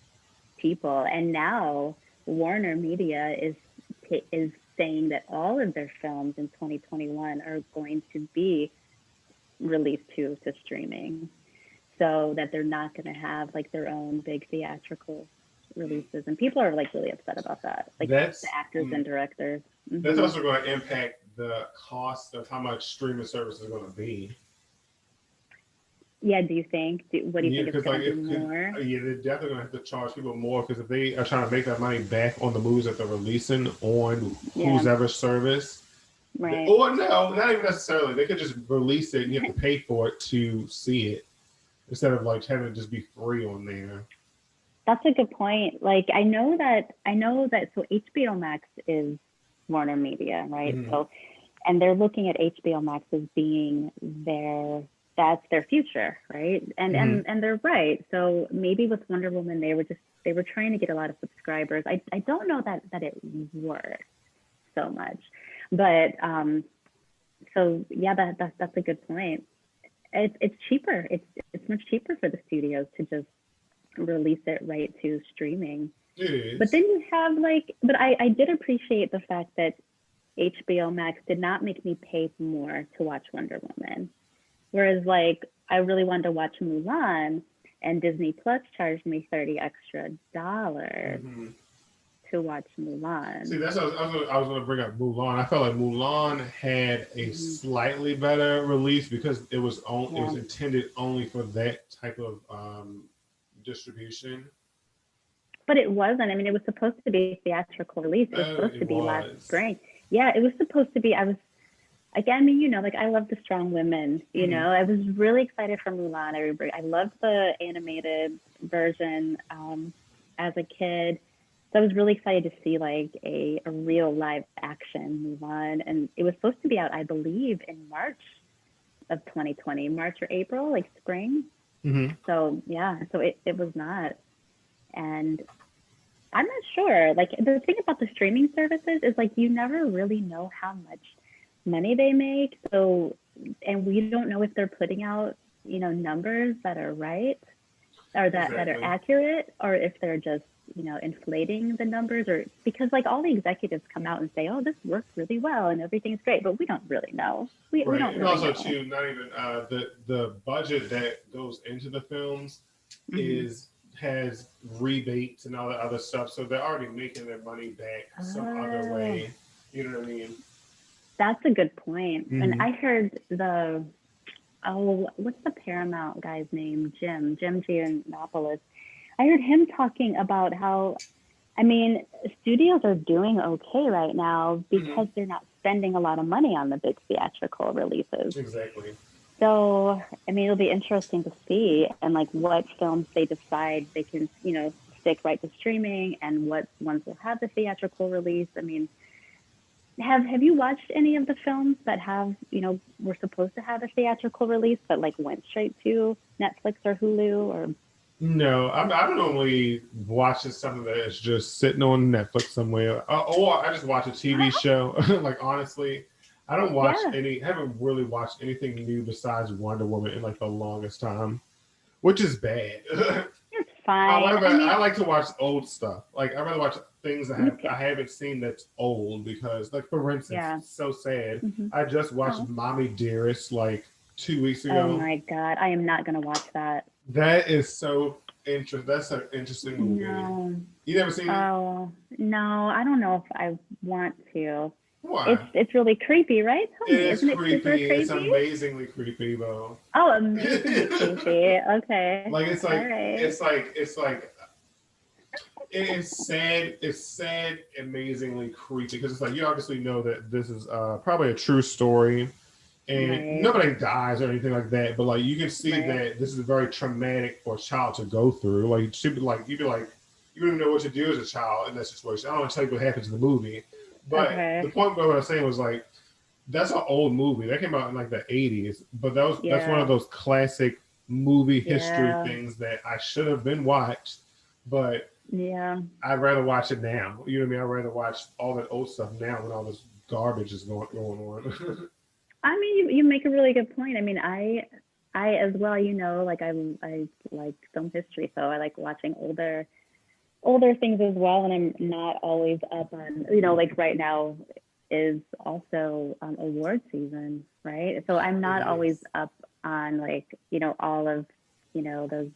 people. And now Warner Media is saying that all of their films in 2021 are going to be released to streaming, so that they're not going to have like their own big theatrical releases. And people are like really upset about that, like the That's actors and directors. that's Hmm. also going to impact the cost of how much streaming service is going to be. Yeah, do you think? What do you Yeah, think it's because going like to be if more? yeah, they're definitely gonna have to charge people more because if they are trying to make that money back on the movies that they're releasing on whose Yeah, ever service, right. or no, not even necessarily. They could just release it and you have to pay for it to see it instead of like having it just be free on there. That's a good point. Like I know that so HBO Max is Warner Media, right? Mm-hmm. So, and they're looking at HBO Max as being that's their future, right? And Mm-hmm. and and they're right. So maybe with Wonder Woman, they were trying to get a lot of subscribers. I don't know that it worked so much, but so yeah, that's a good point. It's cheaper. It's much cheaper for the studios to just release it right to streaming. It But is. then you have like, but I did appreciate the fact that HBO Max did not make me pay more to watch Wonder Woman. Whereas like I really wanted to watch Mulan, and Disney Plus charged me $30 extra Mm-hmm. to watch See, Mulan. that's what I was gonna bring up Mulan. I felt like Mulan had a Hmm. slightly better release because it was Yeah. intended only for that type of distribution. But it wasn't. I mean, it was supposed to be a theatrical release. It was supposed It to be last was. spring. Yeah, it was supposed to be. I was again, I mean, like I love the strong women. Mm-hmm. I was really excited for Mulan. I loved the animated version as a kid. So I was really excited to see like a real live action Mulan, and it was supposed to be out, I believe, in March of 2020, March or April, like spring. Mm-hmm. So yeah, so it was not, and I'm not sure. Like the thing about the streaming services is like you never really know how much money they make. So, and we don't know if they're putting out, numbers that are right or that are Exactly. accurate, or if they're just, inflating the numbers, or because like all the executives come out and say, "Oh, this works really well and everything's great," but we don't really know. We Right, don't and really also know. too, not even the budget that goes into the films Mm-hmm. is has rebates and all that other stuff, so they're already making their money back some other Oh, way. You know what I mean? that's a good point. And Mm-hmm. I heard what's the Paramount guy's name? Jim Giannopoulos. I heard him talking about how, I mean, studios are doing okay right now Mm-hmm. because they're not spending a lot of money on the big theatrical releases. Exactly. So, I mean, it'll be interesting to see and like what films they decide they can, stick right to streaming and what ones will have the theatrical release. I mean, have you watched any of the films that have, were supposed to have a theatrical release but like went straight to Netflix or Hulu or No, I don't normally watch something that is just sitting on Netflix somewhere, or I just watch a TV show. Like honestly, I don't watch yeah, any. Haven't really watched anything new besides Wonder Woman in like the longest time, which is bad. it's fine. However, I mean, I like to watch old stuff. Like I rather watch things me too. I haven't seen that's old because, like for instance, Yeah. so sad. Hmm. I just watched Oh. Mommy Dearest like 2 weeks Oh ago. my God. I am not going to watch that. That is so interesting. That's an interesting movie. No. You never seen it? Oh, no. I don't know if I want to. It's Why? it's really creepy, right? Tell It me, is isn't it super creepy. It's creepy? amazingly creepy though. Oh, amazingly creepy. Okay. Like it's All like right. it's like it's like it is sad. It's sad, amazingly creepy because it's like you obviously know that this is probably a true story, and Right. nobody dies or anything like that. But like you can see Right. that this is very traumatic for a child to go through. Like you'd be like you don't even know what to do as a child in that situation. I don't want to tell you what happens in the movie, but Okay. the point what I was saying was like that's an old movie that came out in like the 80s, but that's one of Yeah. those classic movie history Yeah. things that I should have been watched, but Yeah. I'd rather watch it now. You know what I mean? I'd rather watch all that old stuff now when all this garbage is going on. I mean, you make a really good point. I mean, I as well, like I like film history, so I like watching older things as well, and I'm not always up on, like right now is also award season, right? So I'm It not always is. up on like, all of, those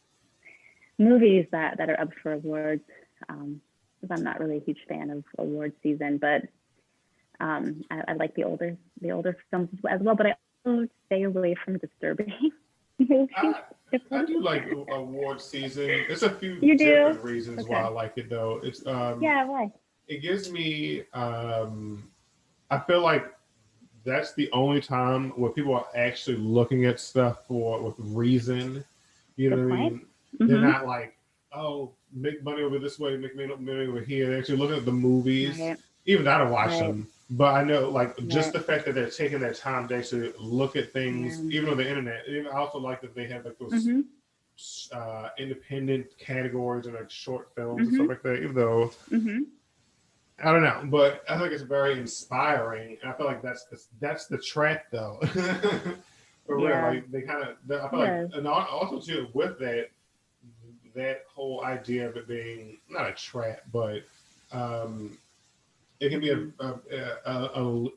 movies that are up for awards. Because I'm not really a huge fan of award season, but I like the older films as well, but I also stay away from disturbing movies. I I do like award season. There's a few You do? different reasons why Okay. I like it though. It's Yeah, why? it gives me I feel like that's the only time where people are actually looking at stuff for with reason. You know Good what I point. mean? They're Mm-hmm. not like, oh, make money over this way, make money over here. They're actually looking at the movies. Right. Even I don't watch Right. them, but I know like just Right. the fact that they're taking their time to actually look at things, Yeah. even on the internet. And I also like that they have like those Mm-hmm. independent categories and like short films and Mm-hmm. stuff like that. Even though Mm-hmm. I don't know, but I think it's very inspiring, and I feel like that's the track though. For real, Yeah. like they kind of, I feel like, Yes. and also too with that whole idea of it being not a trap, but um, it can be Mm-hmm.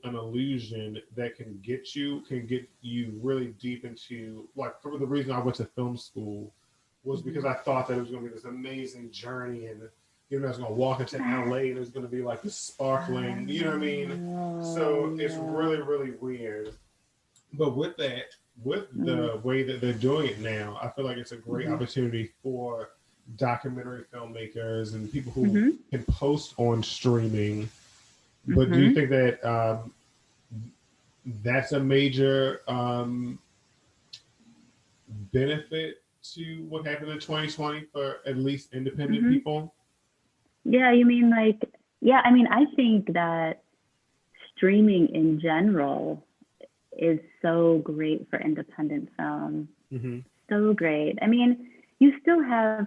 an illusion that can get you really deep into like for the reason I went to film school was because Mm-hmm. I thought that it was going to be this amazing journey and you know I was going to walk into LA and it was going to be like this sparkling, you know what I mean? Oh, So it's yeah. really weird. But with that, with Mm-hmm. the way that they're doing it now, I feel like it's a great Mm-hmm. opportunity for documentary filmmakers and people who Mm-hmm. can post on streaming. But do you Mm-hmm. think that that's a major benefit to what happened in 2020 for at least independent Mm-hmm. people? Yeah, you mean like, yeah, I mean, I think that streaming in general is so great for independent film. Hmm. So great. I mean, you still have,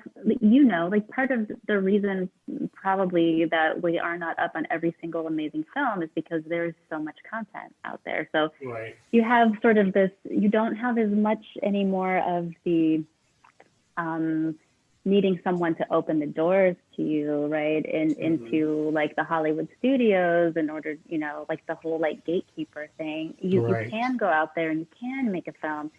like part of the reason probably that we are not up on every single amazing film is because there's so much content out there. So Right. you have sort of this, you don't have as much anymore of the um, needing someone to open the doors to you, right? Hmm. Into like the Hollywood studios in order, like the whole like gatekeeper thing. You Right. can go out there and you can make a film,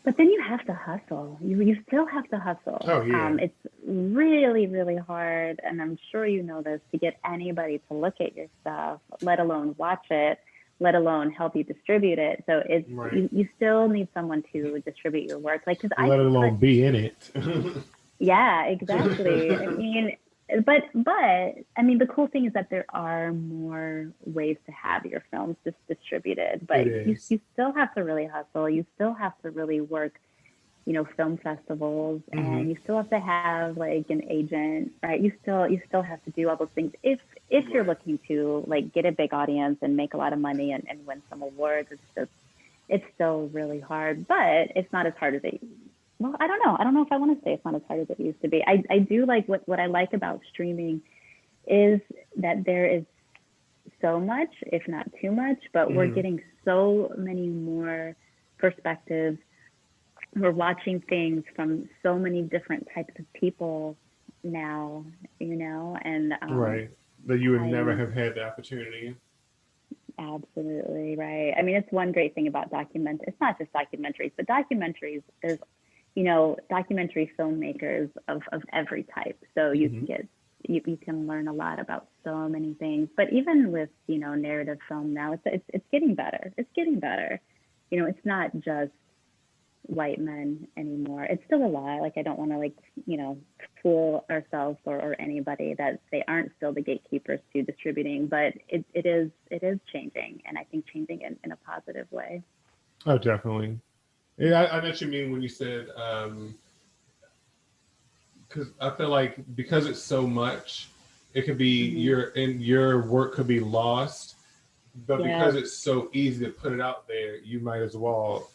but then you have to hustle. You still have to hustle. Oh yeah. It's really, really hard, and I'm sure you know this, to get anybody to look at your stuff, let alone watch it, let alone help you distribute it. So it's Right. you still need someone to distribute your work. Like, because I Let could put, alone be in it. yeah, exactly. I mean, but I mean, the cool thing is that there are more ways to have your films just distributed, It but is. you still have to really hustle. You still have to really work, film festivals, Hmm. and you still have to have like an agent, right? You still have to do all those things if you're Right. looking to like get a big audience and make a lot of money and win some awards. It's still really hard, but it's not as hard as it. Well, I don't know. I don't know if I want to say it's not as hard as it used to be. I do like what I like about streaming is that there is so much, if not too much, but we're Hmm. getting so many more perspectives. We're watching things from so many different types of people now, and Right. That you would never I'm have had the opportunity. absolutely right. I mean, it's one great thing about It's not just documentaries, but documentaries. There's, documentary filmmakers of every type. So you Hmm. can get you can learn a lot about so many things. But even with narrative film now, it's getting better. It's getting better. It's not just white men anymore. It's still a lot. Like, I don't want to fool ourselves or anybody that they aren't still the gatekeepers to distributing, but it is changing, and I think changing in a positive way. Oh, definitely. Yeah, I know what you mean when you said, because I feel like because it's so much, it could be Hmm. your work could be lost. But because Yes, it's so easy to put it out there, you might as well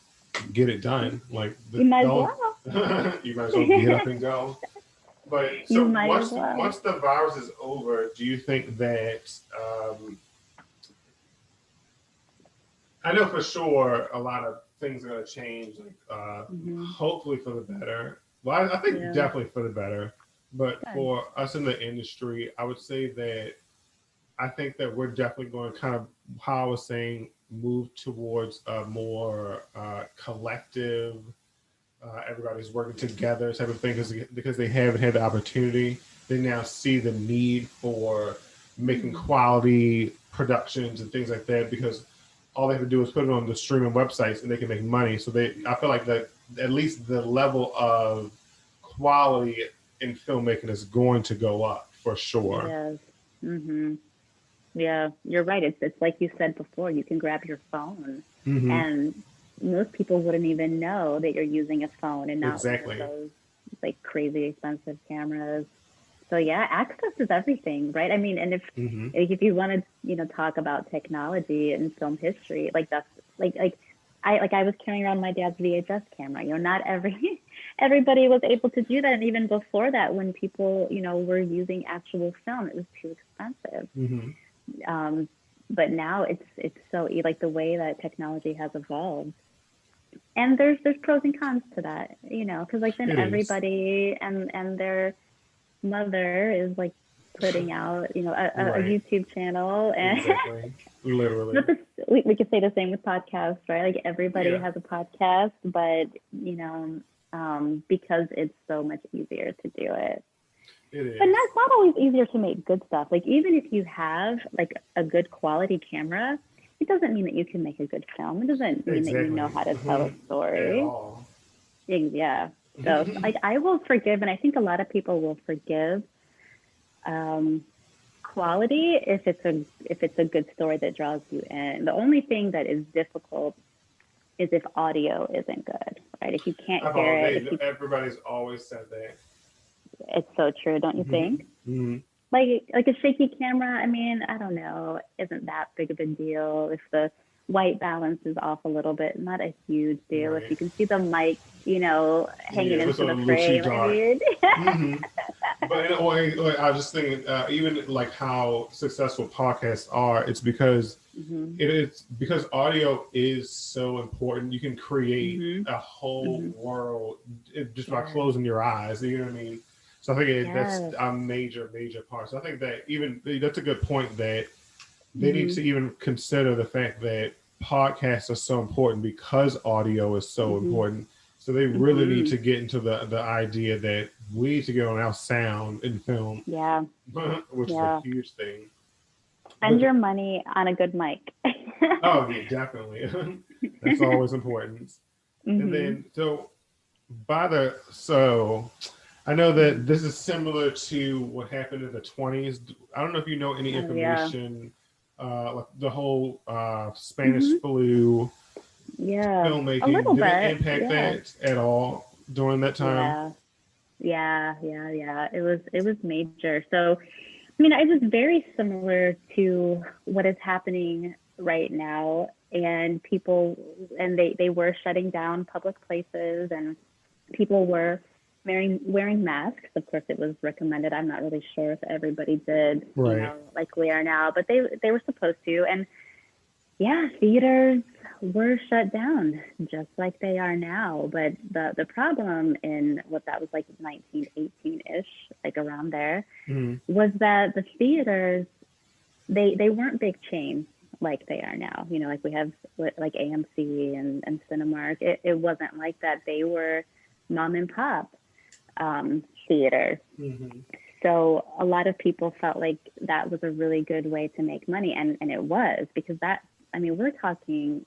get it done. Like you might as don't well. you might as well get up and go. But You so might as well. once the virus is over, do you think that I know for sure a lot of things are going to change, like Hmm. hopefully for the better. Well, I think Yeah. definitely for the better. But Good. for us in the industry, I would say that I think that we're definitely going to kind of, how I was saying, move towards a more collective, everybody's working together type of thing because they haven't had the opportunity. They now see the need for making Hmm. quality productions and things like that because all they have to do is put it on the streaming websites and they can make money. So I feel like that at least the level of quality in filmmaking is going to go up for It sure. is. Hmm. Yeah, you're right. It's like you said before. You can grab your phone, Hmm. and most people wouldn't even know that you're using a phone and not one of Exactly. those like crazy expensive cameras. So yeah, access is everything, right? I mean, and if Hmm. if you want to, talk about technology and film history, like that's like I was carrying around my dad's VHS camera. Not everybody was able to do that, and even before that, when people were using actual film, it was too expensive. Hmm. Um, but now it's so like the way that technology has evolved, and there's pros and cons to that, because like then It is. everybody and their mother is like putting out a Right. YouTube channel, and Exactly. Literally. but we could say the same with podcasts, right? Like everybody Yeah. has a podcast, but because it's so much easier to do it. It But is. not, it's not always easier to make good stuff. Like even if you have like a good quality camera, it doesn't mean that you can make a good film. It doesn't mean that you know Exactly. how to tell a At story. all. Yeah. So like I will forgive, and I think a lot of people will forgive um, quality if it's a good story that draws you in. The only thing that is difficult is if audio isn't good, right? If you can't I've hear always it, everybody's always said that. it's so true, don't you Hmm. think? Hmm. like a shaky camera, I mean, I don't know, isn't that big of a deal. If the white balance is off a little bit, not a huge deal. If Right. you can see the mic, you know, Yeah, hanging if it's into a the little too frame, I dark. mean, Hmm. But in a way, like, I was just thinking, even like how successful podcasts are, it's because mhm, it is because audio is so important. You can create mhm, a whole mhm, world just by yes, closing your eyes. You know what I mean? So I think that's yes, a major part. So I think that even that's a good point that they need mhm, to even consider the fact that podcasts are so important because audio is so mhm, important. So they really need mhm, to get into the idea that we need to get on our sound and film, yeah, which is a yeah. huge thing. Spend But your money on a good mic. oh yeah, definitely, that's always important. And Mhm, then so I know that mhm. this is similar to what happened in the 20s. I don't know if you know any Oh yeah. information, like the whole Spanish Mhm. flu Yeah. A filmmaking. little Did it bit. impact Yeah. that at all during that time? Yeah. Yeah. It was major. So, I mean, it was very similar to what is happening right now, and people, and they were shutting down public places, and people were wearing masks. Of course, it was recommended. I'm not really sure if everybody did, you Right. know, like we are now, but they were supposed to. And yeah, theaters were shut down just like they are now. But the problem in what that was like 1918-ish, like around there, Mm-hmm. was that the theaters, they weren't big chains like they are now. You know, like we have like AMC and Cinemark. It wasn't like that. They were mom and pop theaters. Mm-hmm. So a lot of people felt like that was a really good way to make money, and it was, because that, I mean, we're talking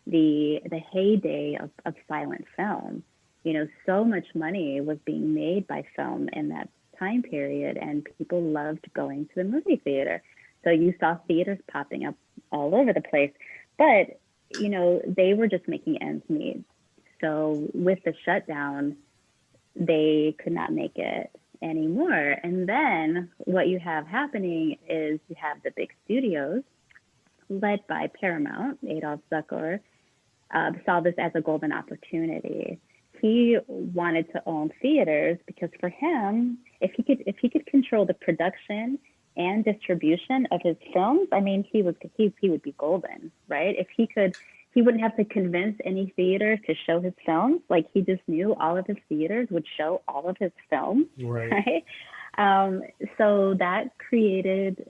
the heyday of silent film. You know, so much money was being made by film in that time period, and people loved going to the movie theater. So you saw theaters popping up all over the place. But, you know, they were just making ends meet. So with the shutdown, they could not make it anymore. And then what you have happening is you have the big studios led by Paramount. Adolf Zucker saw this as a golden opportunity. He wanted to own theaters because for him, if he could control the production and distribution of his films, I mean, he would be golden, right? If he could, he wouldn't have to convince any theater to show his films. Like, he just knew all of his theaters would show all of his films, Right. right? Um, so that created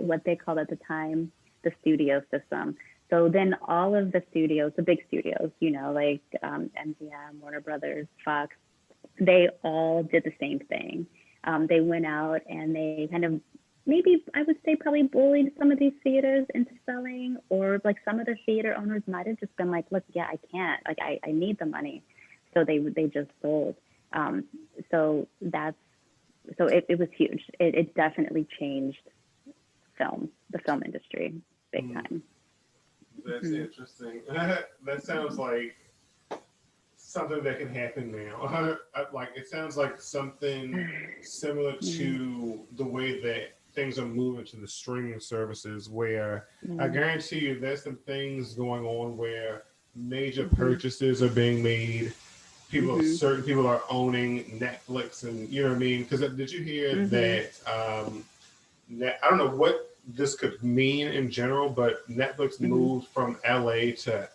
what they called at the time the studio system. So then all of the studios, the big studios, you know, like MGM, Warner Brothers, Fox, they all did the same thing. They went out and they kind of, maybe I would say, probably bullied some of these theaters into selling, or like some of the theater owners might have just been like, look, yeah, I can't, like I need the money. So they just sold. Um, so that's, so it was huge. It definitely changed the film industry, big Mm, time. that's Mm-hmm. interesting. That sounds like something that can happen now. Like it sounds like something similar Mm-hmm. to the way that things are moving to the streaming services, where I Mm-hmm. guarantee you there's some things going on where major Mm-hmm. purchases are being made. Mm-hmm. Certain people are owning Netflix, and you know what I mean. Because did you hear Mm-hmm. that? I don't know what this could mean in general, but Netflix Mm-hmm. moved from LA to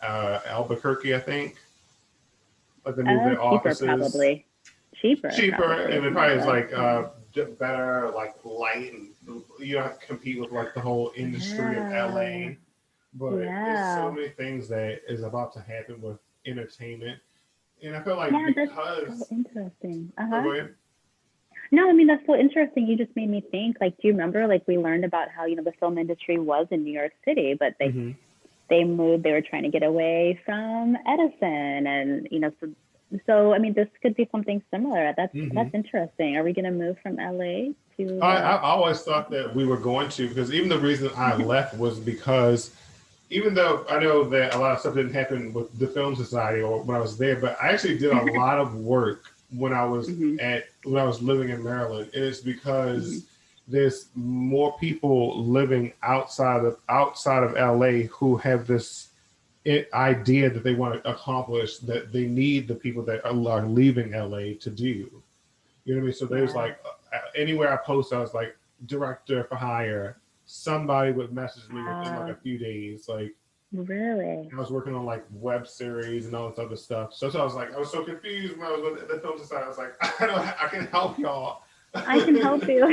Albuquerque, I think. Like they moved their Cheaper offices probably. Cheaper cheaper, probably and is it my probably is guess. like Yeah. better, like light, and you don't have to compete with like the whole industry of Yeah. LA. But it's so Yeah. many things that is about to happen with entertainment, and I feel like Yeah, that's so because interesting. oh, Uh-huh. go ahead. No, I mean, that's so interesting. You just made me think, like, do you remember, like, we learned about how, you know, the film industry was in New York City, but Mm-hmm. they moved, they were trying to get away from Edison, and, you know, so I mean, this could be something similar. Mm-hmm. That's interesting. Are we going to move from LA to I always thought that we were going to, because even the reason I left was because even though I know that a lot of stuff didn't happen with the Film Society or when I was there, but I actually did a lot of work when I was Mhm. when I was living in Maryland. And it's Mhm. because there's more people living outside of LA who have this idea that they want to accomplish, that they need the people that are leaving LA to do. You know what I mean? So there's Yeah. like anywhere I post, I was like director for hire. Somebody would message me within like a few days. Like Really? I was working on like web series and all this other stuff. So I was like, I was so confused when I was with the film society. I was like, I can help y'all. I can help you.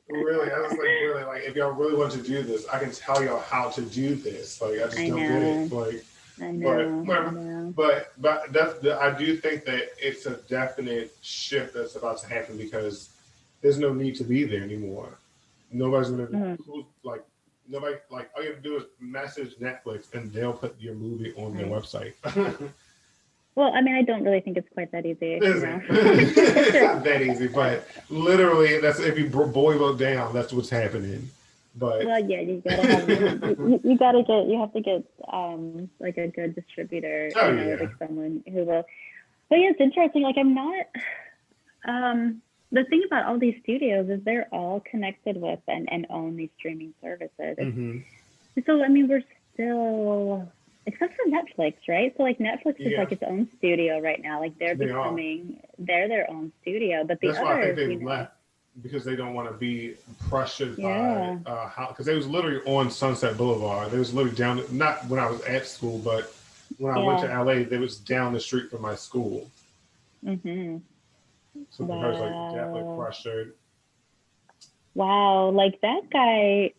Really, I was like, really, like, if y'all really want to do this, I can tell y'all how to do this. Like, I just I don't get it. know. Like, I but know. I whatever. know. But that's I do think that it's a definite shift that's about to happen because there's no need to be there anymore. Nobody's gonna Mhm. who's like nobody like all you have to do is message Netflix and they'll put your movie on their Right. website. Well, I mean, I don't really think it's quite that easy, you know. It's not that easy, but literally, that's if you boil it down, that's what's happening. But Well, yeah, you gotta have you gotta get you have to get like a good distributor, oh you know, yeah, like someone who will. But yeah, it's interesting. Like I'm not. The thing about all these studios is they're all connected with and own these streaming services. hmm So I mean, we're still, except for Netflix, right? So like Netflix is yeah, like its own studio right now. Like they are. they're their own studio. But the That's why I think others, they you know, left because they don't want to be pressured by yeah, how because they was literally on Sunset Boulevard. They was literally down not when I was at school, but when I went to yeah. LA, they was down the street from my school. Mhm. So the was like definitely Wow. pressured. Wow. Like that guy,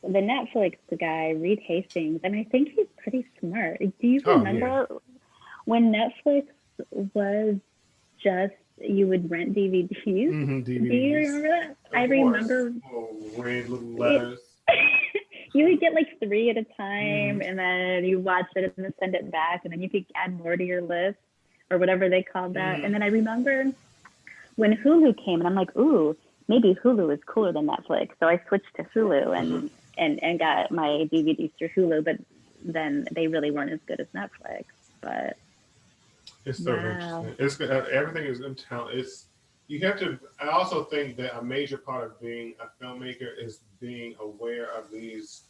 the Netflix guy, Reed Hastings. I mean, I think he's pretty smart. Do you Oh yeah. remember when Netflix was just you would rent DVDs? Do you DVDs, remember that? I of course. remember Little red little it. letters. You would get like three at a Mm-hmm. time, and then you watch it and then send it back, and then you could add more to your list or whatever they called that. Mm-hmm. And then I remember when Hulu came, and I'm like, ooh, maybe Hulu is cooler than Netflix. So I switched to Hulu and got my DVDs through Hulu, but then they really weren't as good as Netflix. But It's so wow, interesting. It's everything is in town. It's you have to. I also think that a major part of being a filmmaker is being aware of these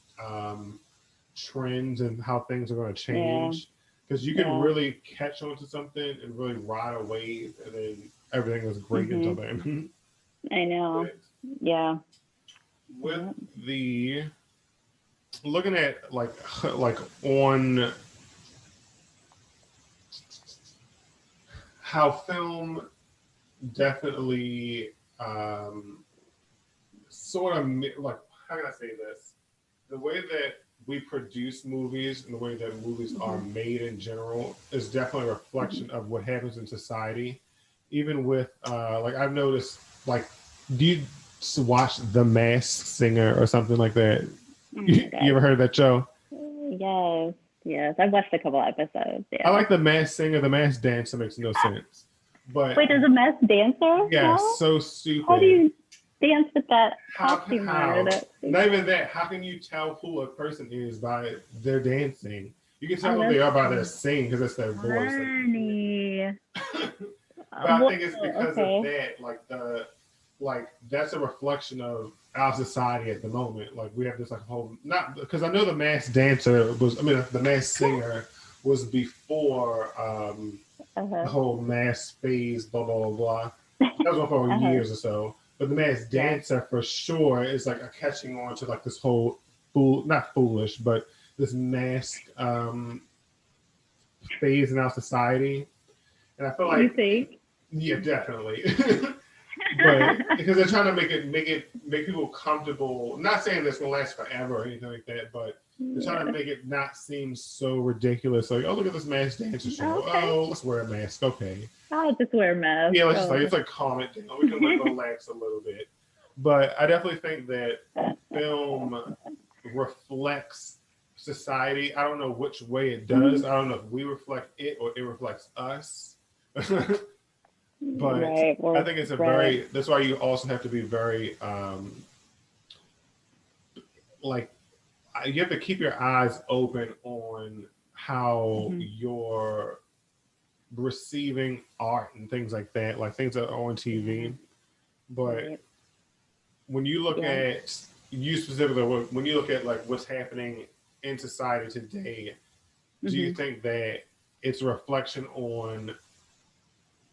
trends and how things are going to yeah, change. Because you can yeah, really catch on to something and really ride a wave, and then everything is great until mhm, then. I know, But yeah, with yeah, the looking at like on how film definitely sort of like how can I say this? The way that we produce movies and the way that movies are mhm, made in general is definitely a mhm. reflection of what happens in society. Even with like I've noticed like do you watch The Masked Singer or something like that? Oh my You God, ever heard of that show? yes, yes, I've watched a couple episodes. I Yeah. like The Masked Singer. The Masked Dancer makes no sense, but Wait, there's a mass dancer yeah, now? so How do stupid. you dance with that How costume on or how that? not even that? How can you tell who a person is by their dancing? You can tell Oh, who they that's are by their so singing because it's their voice. Like you funny. can't. But I Whoa, think it's because of okay. that. Like that's a reflection of our society at the moment. Like we have this like whole not because I know the masked dancer was. I mean the masked singer was before the Uh-huh. whole mass phase. Blah blah blah blah. That was on for Uh-huh. years or so. But the masked Yeah. dancer for sure is like a catching on to like this whole fool not foolish but this mask phase in our society. And I feel You like think? yeah, definitely. But because they're trying to make people comfortable. Not saying this will last forever or anything like that, but they're trying to Yeah. make it not seem so ridiculous. Like, oh look at this masked dancer show. Okay. Oh, let's wear a mask. Okay. I'll just wear a mask. Yeah, let's just like Oh. it's like calm it down. We can like relax a little bit. But I definitely think that film reflects society. I don't know which way it does. I don't know if we reflect it or it reflects us. But Right. I Or think it's a right. very. That's why you also have to be very like you have to keep your eyes open on how Hmm. you're receiving art and things like that, like things that are on Yeah. TV. But Right. when you look Yeah. at you specifically, when you look at like what's happening in society today, do you Hmm. think that it's a reflection on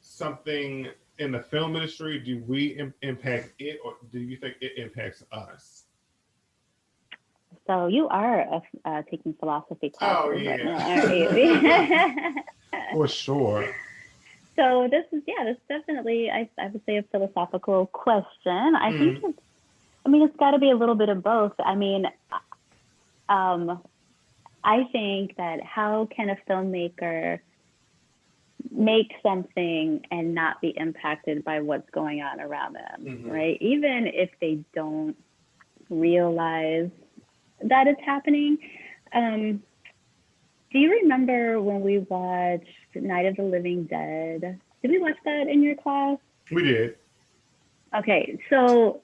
something in the film industry? Do we impact it, or do you think it impacts us? So you are taking philosophy Oh classes right yeah, now, aren't you? for sure. So this is definitely, I would say, a philosophical question. I think Mm, it's got to be a little bit of both. Um, I think that how can a filmmaker make something and not be impacted by what's going on around them, mm-hmm. right? Even if they don't realize that it's happening. Um, do you remember when we watched Night of the Living Dead? Did we watch that in your class? We did. Okay, so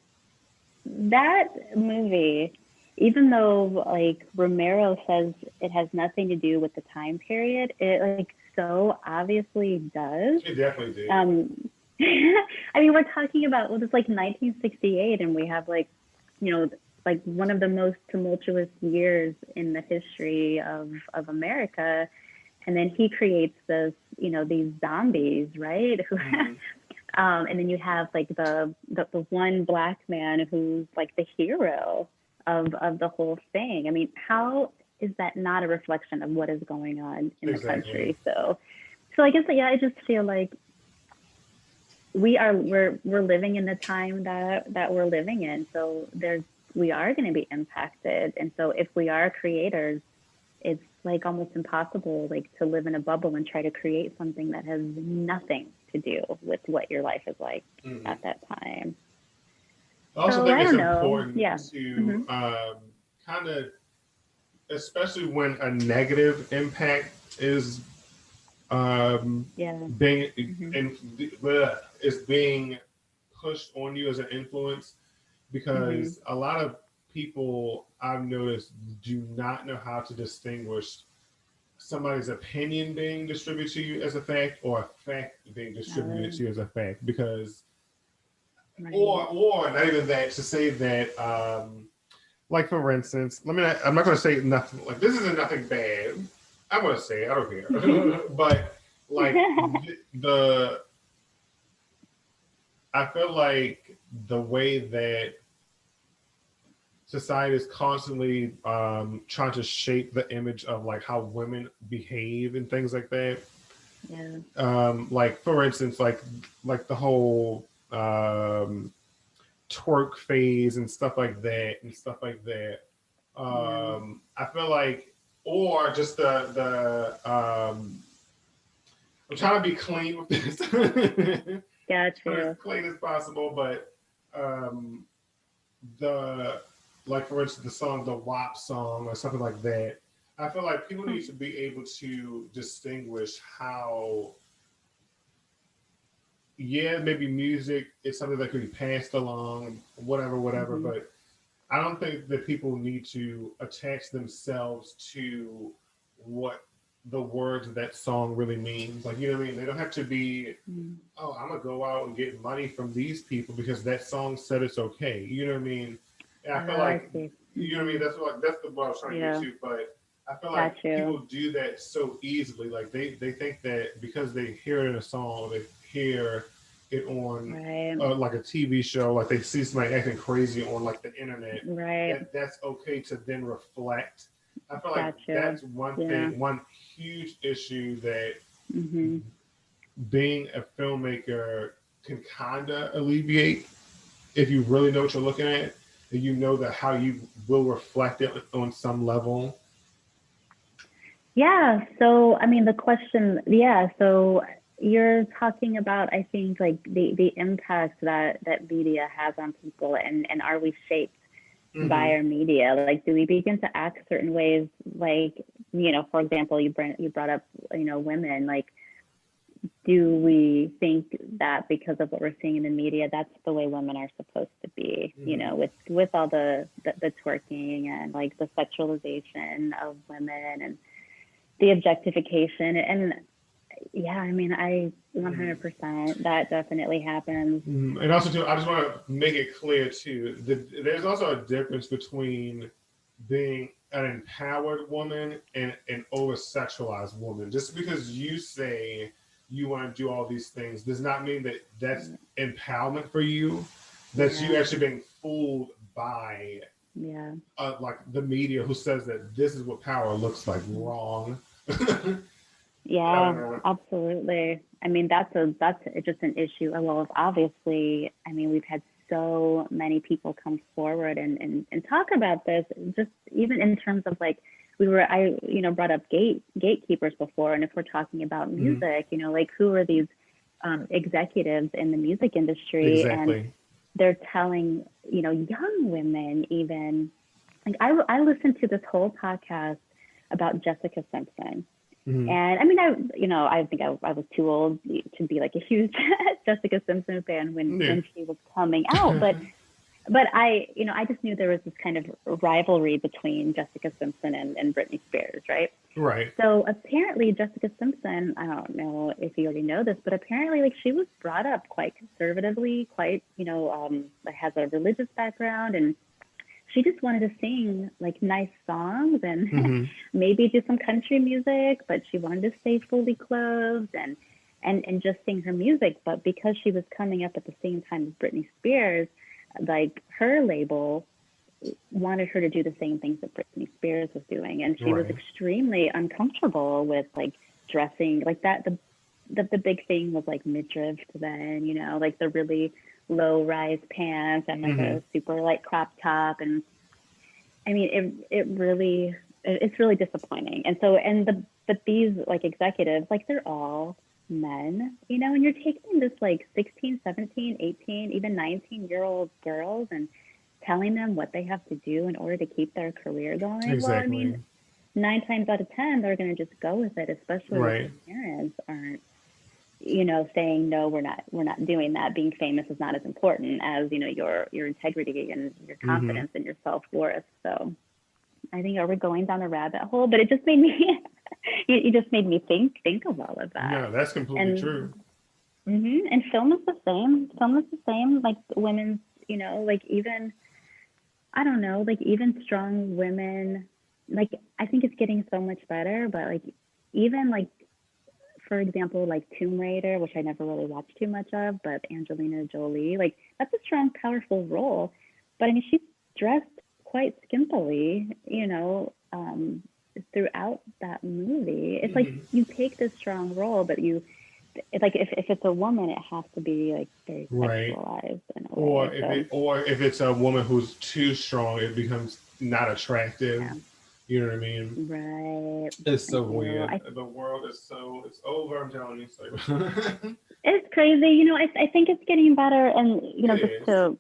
that movie, even though like Romero says it has nothing to do with the time period, it like so obviously does. It definitely did. Um, I mean, we're talking about well, it's like 1968, and we have like, you know, like one of the most tumultuous years in the history of America, and then he creates this, these zombies, right? Mm-hmm. And then you have like the one black man who's like the hero of the whole thing. I mean, how is that not a reflection of what is going on in the Exactly. country? So I guess yeah, I just feel like we're living in the time that we're living in. So we are going to be impacted, and so if we are creators, it's like almost impossible like to live in a bubble and try to create something that has nothing to do with what your life is like Mm-hmm. at that time. I also So think I it's don't know. important Yeah. to Hmm. kind of, especially when a negative impact is Yeah. being Hmm. in, is being pushed on you as an influence, Hmm. because a lot of people I've noticed do not know how to distinguish somebody's opinion being distributed to you as a fact or a fact being distributed Uh, to you as a fact, because right. or not even that, to say that like for instance, I'm not going to say nothing like this isn't nothing bad. I'm going to say it, I don't care. But like the I feel like the way that society is constantly trying to shape the image of like how women behave and things like that. Yeah. Like for instance, like the whole twerk phase and stuff like that and stuff like that. Yeah. I feel like, or just I'm trying to be clean with this, Got trying as you. clean as possible, but um, the like for instance the song, the WAP song or something like that. I feel like people need to be able to distinguish how, yeah, maybe music is something that could be passed along, whatever, whatever, Hmm. but I don't think that people need to attach themselves to what the words of that song really means. Like, you know what I mean? They don't have to be, Mm. oh, I'm gonna go out and get money from these people because that song said it's okay. You know what I mean? And I feel I like, see. you know what I mean? Hmm. What I was trying to get Yeah. to. But I feel Got like people you. do that so easily. Like they think that because they hear it in a song, they hear it on Right. like a TV show, like they see somebody acting crazy on like the internet, Right. that that's okay to then reflect. I feel like Got you. that's one Yeah. thing, one huge issue that Hmm. being a filmmaker can kind of alleviate if you really know what you're looking at and you know that how you will reflect it on some level. Yeah. So, I mean, the question, yeah. So you're talking about, I think, like the impact that media has on people, and are we shaped Mm-hmm. by our media? Like, do we begin to act certain ways? Like, for example, you brought up, women. Like, do we think that because of what we're seeing in the media, that's the way women are supposed to be? Mm-hmm. With all the twerking and like the sexualization of women and the objectification. And Yeah, I mean, I Mm. 100%, that definitely happens. And also, too, I just want to make it clear too that there's also a difference between being an empowered woman and an over sexualized woman. Just because you say you want to do all these things does not mean that that's empowerment for you. That's you Yeah, actually being fooled by yeah. like the media who says that this is what power looks like. Wrong. I don't Yeah, know. absolutely. I mean, that's just an issue. Well, obviously, I mean, we've had so many people come forward and talk about this, just even in terms of like brought up gatekeepers before, and if we're talking about Mhm. music, like who are these executives in the music industry, and Exactly. they're telling, young women even, like I listened to this whole podcast about Jessica Simpson. Hmm. And I mean, I think I was too old to be like a huge Jessica Simpson fan Yeah. when she was coming out, but I just knew there was this kind of rivalry between Jessica Simpson and Britney Spears, right? Right. So apparently Jessica Simpson, I don't know if you already know this, but apparently like she was brought up quite conservatively, quite, has a religious background, and she just wanted to sing like nice songs and Hmm. maybe do some country music, but she wanted to stay fully clothed and just sing her music. But because she was coming up at the same time as Britney Spears, like her label wanted her to do the same things that Britney Spears was doing, and she was Right. extremely uncomfortable with like dressing like that. The big thing was like midriff then, like the really low rise pants and like Hmm. a super like crop top. And I mean, it's really disappointing. And so, but these like executives, like they're all men, and you're taking this like 16, 17, 18, even 19-year-old girls and telling them what they have to do in order to keep their career going. Well, I mean, Exactly. 9 times out of 10, they're going to just go with it, especially if Right. their parents aren't, saying, no, we're not doing that. Being famous is not as important as, your integrity and your Hmm. confidence and your self-worth. So I think we're going down a rabbit hole, but it just made me, you just made me think of all of that. No, that's completely And true. and film is the same. Film is the same. Like women's, like even I don't know, like even strong women. Like I think it's getting so much better, but like even like for example, like Tomb Raider, which I never really watched too much of, but Angelina Jolie, like that's a strong, powerful role. But I mean, she's dressed quite skimpily, throughout that movie. It's like Hmm. you take this strong role, but it's like if it's a woman, it has to be like very Right. sexualized in a way. So Or if it's a woman who's too strong, it becomes not attractive. yeah, You know what I mean? right. It's I so do. weird. The world is so it's over. I'm telling you. So. It's crazy. I think it's getting better, and It just is. to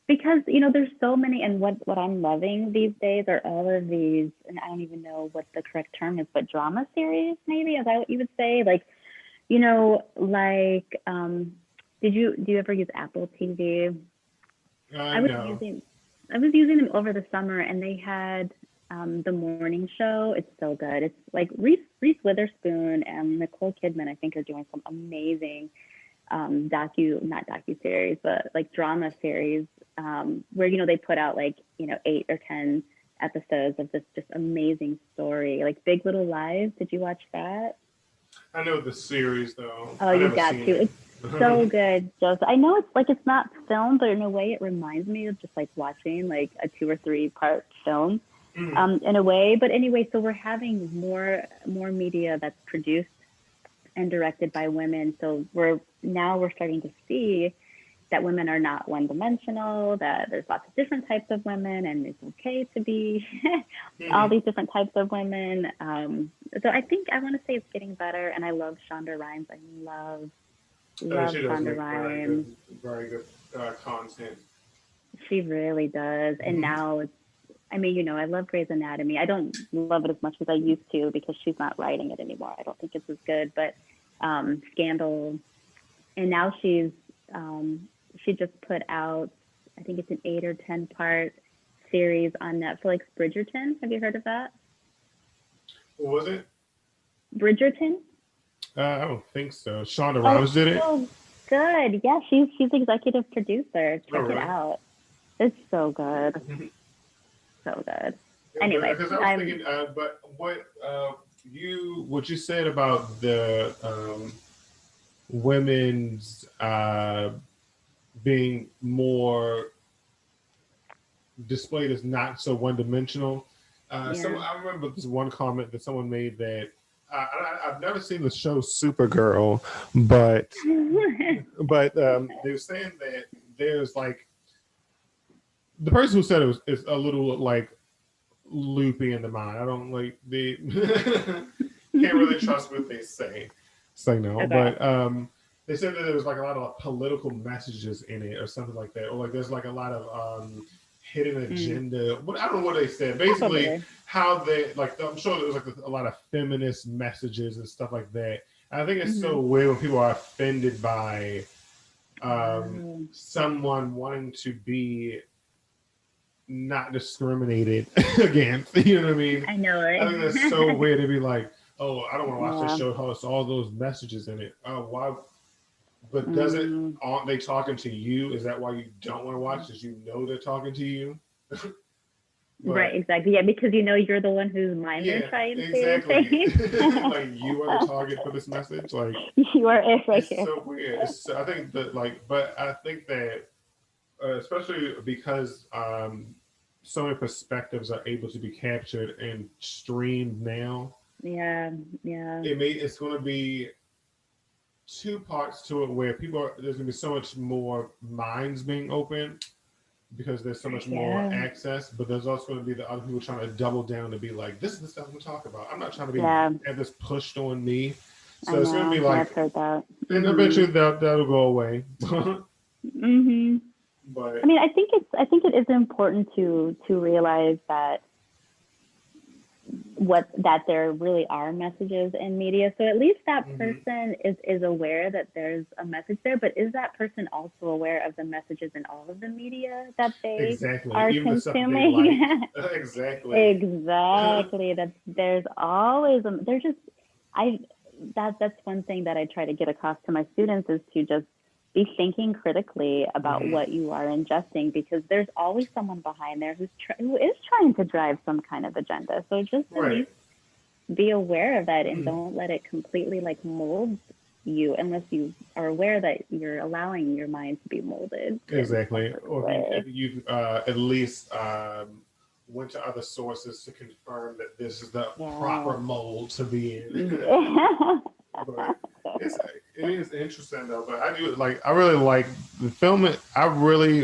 because there's so many, and what I'm loving these days are all of these, and I don't even know what the correct term is, but drama series, maybe, is that what you would say? Like, like do you ever use Apple TV? I was No. using I was using them over the summer, and they had the morning show. It's so good. It's like Reese Witherspoon and Nicole Kidman, I think, are doing some amazing not docu series, but like drama series, where they put out like 8 or 10 episodes of this just amazing story, like Big Little Lies. Did you watch that? I know the series though. Oh, I you never got seen to. it. It's so good, Joseph. I know it's like it's not film, but in a way, it reminds me of just like watching like a 2 or 3 part film, Mhm. in a way. But anyway, so we're having more media that's produced and directed by women. So we're starting to see that women are not one dimensional, that there's lots of different types of women, and it's okay to be all Mhm. these different types of women. So I think I want to say it's getting better, and I love Shonda Rhimes. I love She does Shonda make Rhimes. very good content. She really does. And Mhm. now I mean, I love Grey's Anatomy. I don't love it as much as I used to because she's not writing it anymore. I don't think it's as good, but Scandal, and now she just put out, I think it's an 8 or 10 part series on Netflix, Bridgerton. Have you heard of that? What was it? Bridgerton? I don't think so. Shonda Oh, Rhimes did it. so good. Yeah, she's executive producer. Oh, Check it really? out. It's so good. So good. Yeah, but Anyway, because I was I'm thinking, but what you said about the women's being more displayed as not so one dimensional. yeah. I remember this one comment that someone made that I've never seen the show Supergirl, but they were saying that there's like the person who said it was is a little like loopy in the mind. I don't like the can't really trust what they say no, Okay. but they said that there was like a lot of political messages in it or something like that, or like there's like a lot of hidden Mm, agenda. But I don't know what they said. Basically, probably. how they like I'm sure there was like a lot of feminist messages and stuff like that. And I think it's Hmm. so weird when people are offended by Oh, someone wanting to be not discriminated against. You know what I mean? I know I think that's so it. weird to be like, oh, I don't want to watch that Yeah. show. How it's all those messages in it. Oh, why? But does it? Mm. Aren't they talking to you? Is that why you don't want to watch? Because you know they're talking to you. Right, But exactly. Yeah, because you know you're the one whose mind they're yeah, trying to exactly. change. Like you are the target for this message. Like You are it right it's here. so weird. I think that like, but I think that especially because so many perspectives are able to be captured and streamed now. Yeah, yeah, It's going to be two parts to it where there's going to be so much more minds being open because there's so much more yeah, access, but there's also going to be the other people trying to double down to be like, this is the stuff I'm going to talk about. I'm not trying to be yeah. have this pushed on me. I So it's going to be know. Yeah, I've like, heard that. and Mhm. eventually that'll go away. Mhm. I But mean, I think it is important to realize that there really are messages in media. So at least that mhm, person is aware that there's a message there, but is that person also aware of the messages in all of the media that they exactly, are even the stuff that they like, consuming? exactly. Exactly. There's always there's just I that's one thing that I try to get across to my students is to just be thinking critically about Hmm. what you are ingesting because there's always someone behind there who is trying to drive some kind of agenda. So just at Right. least be aware of that and don't let it completely like mold you unless you are aware that you're allowing your mind to be molded in some Exactly. sort of Or if way. you've at least went to other sources to confirm that this is the Yeah. proper mold to be in. Yeah. But it's it is interesting though. But I do like I really like the film. I really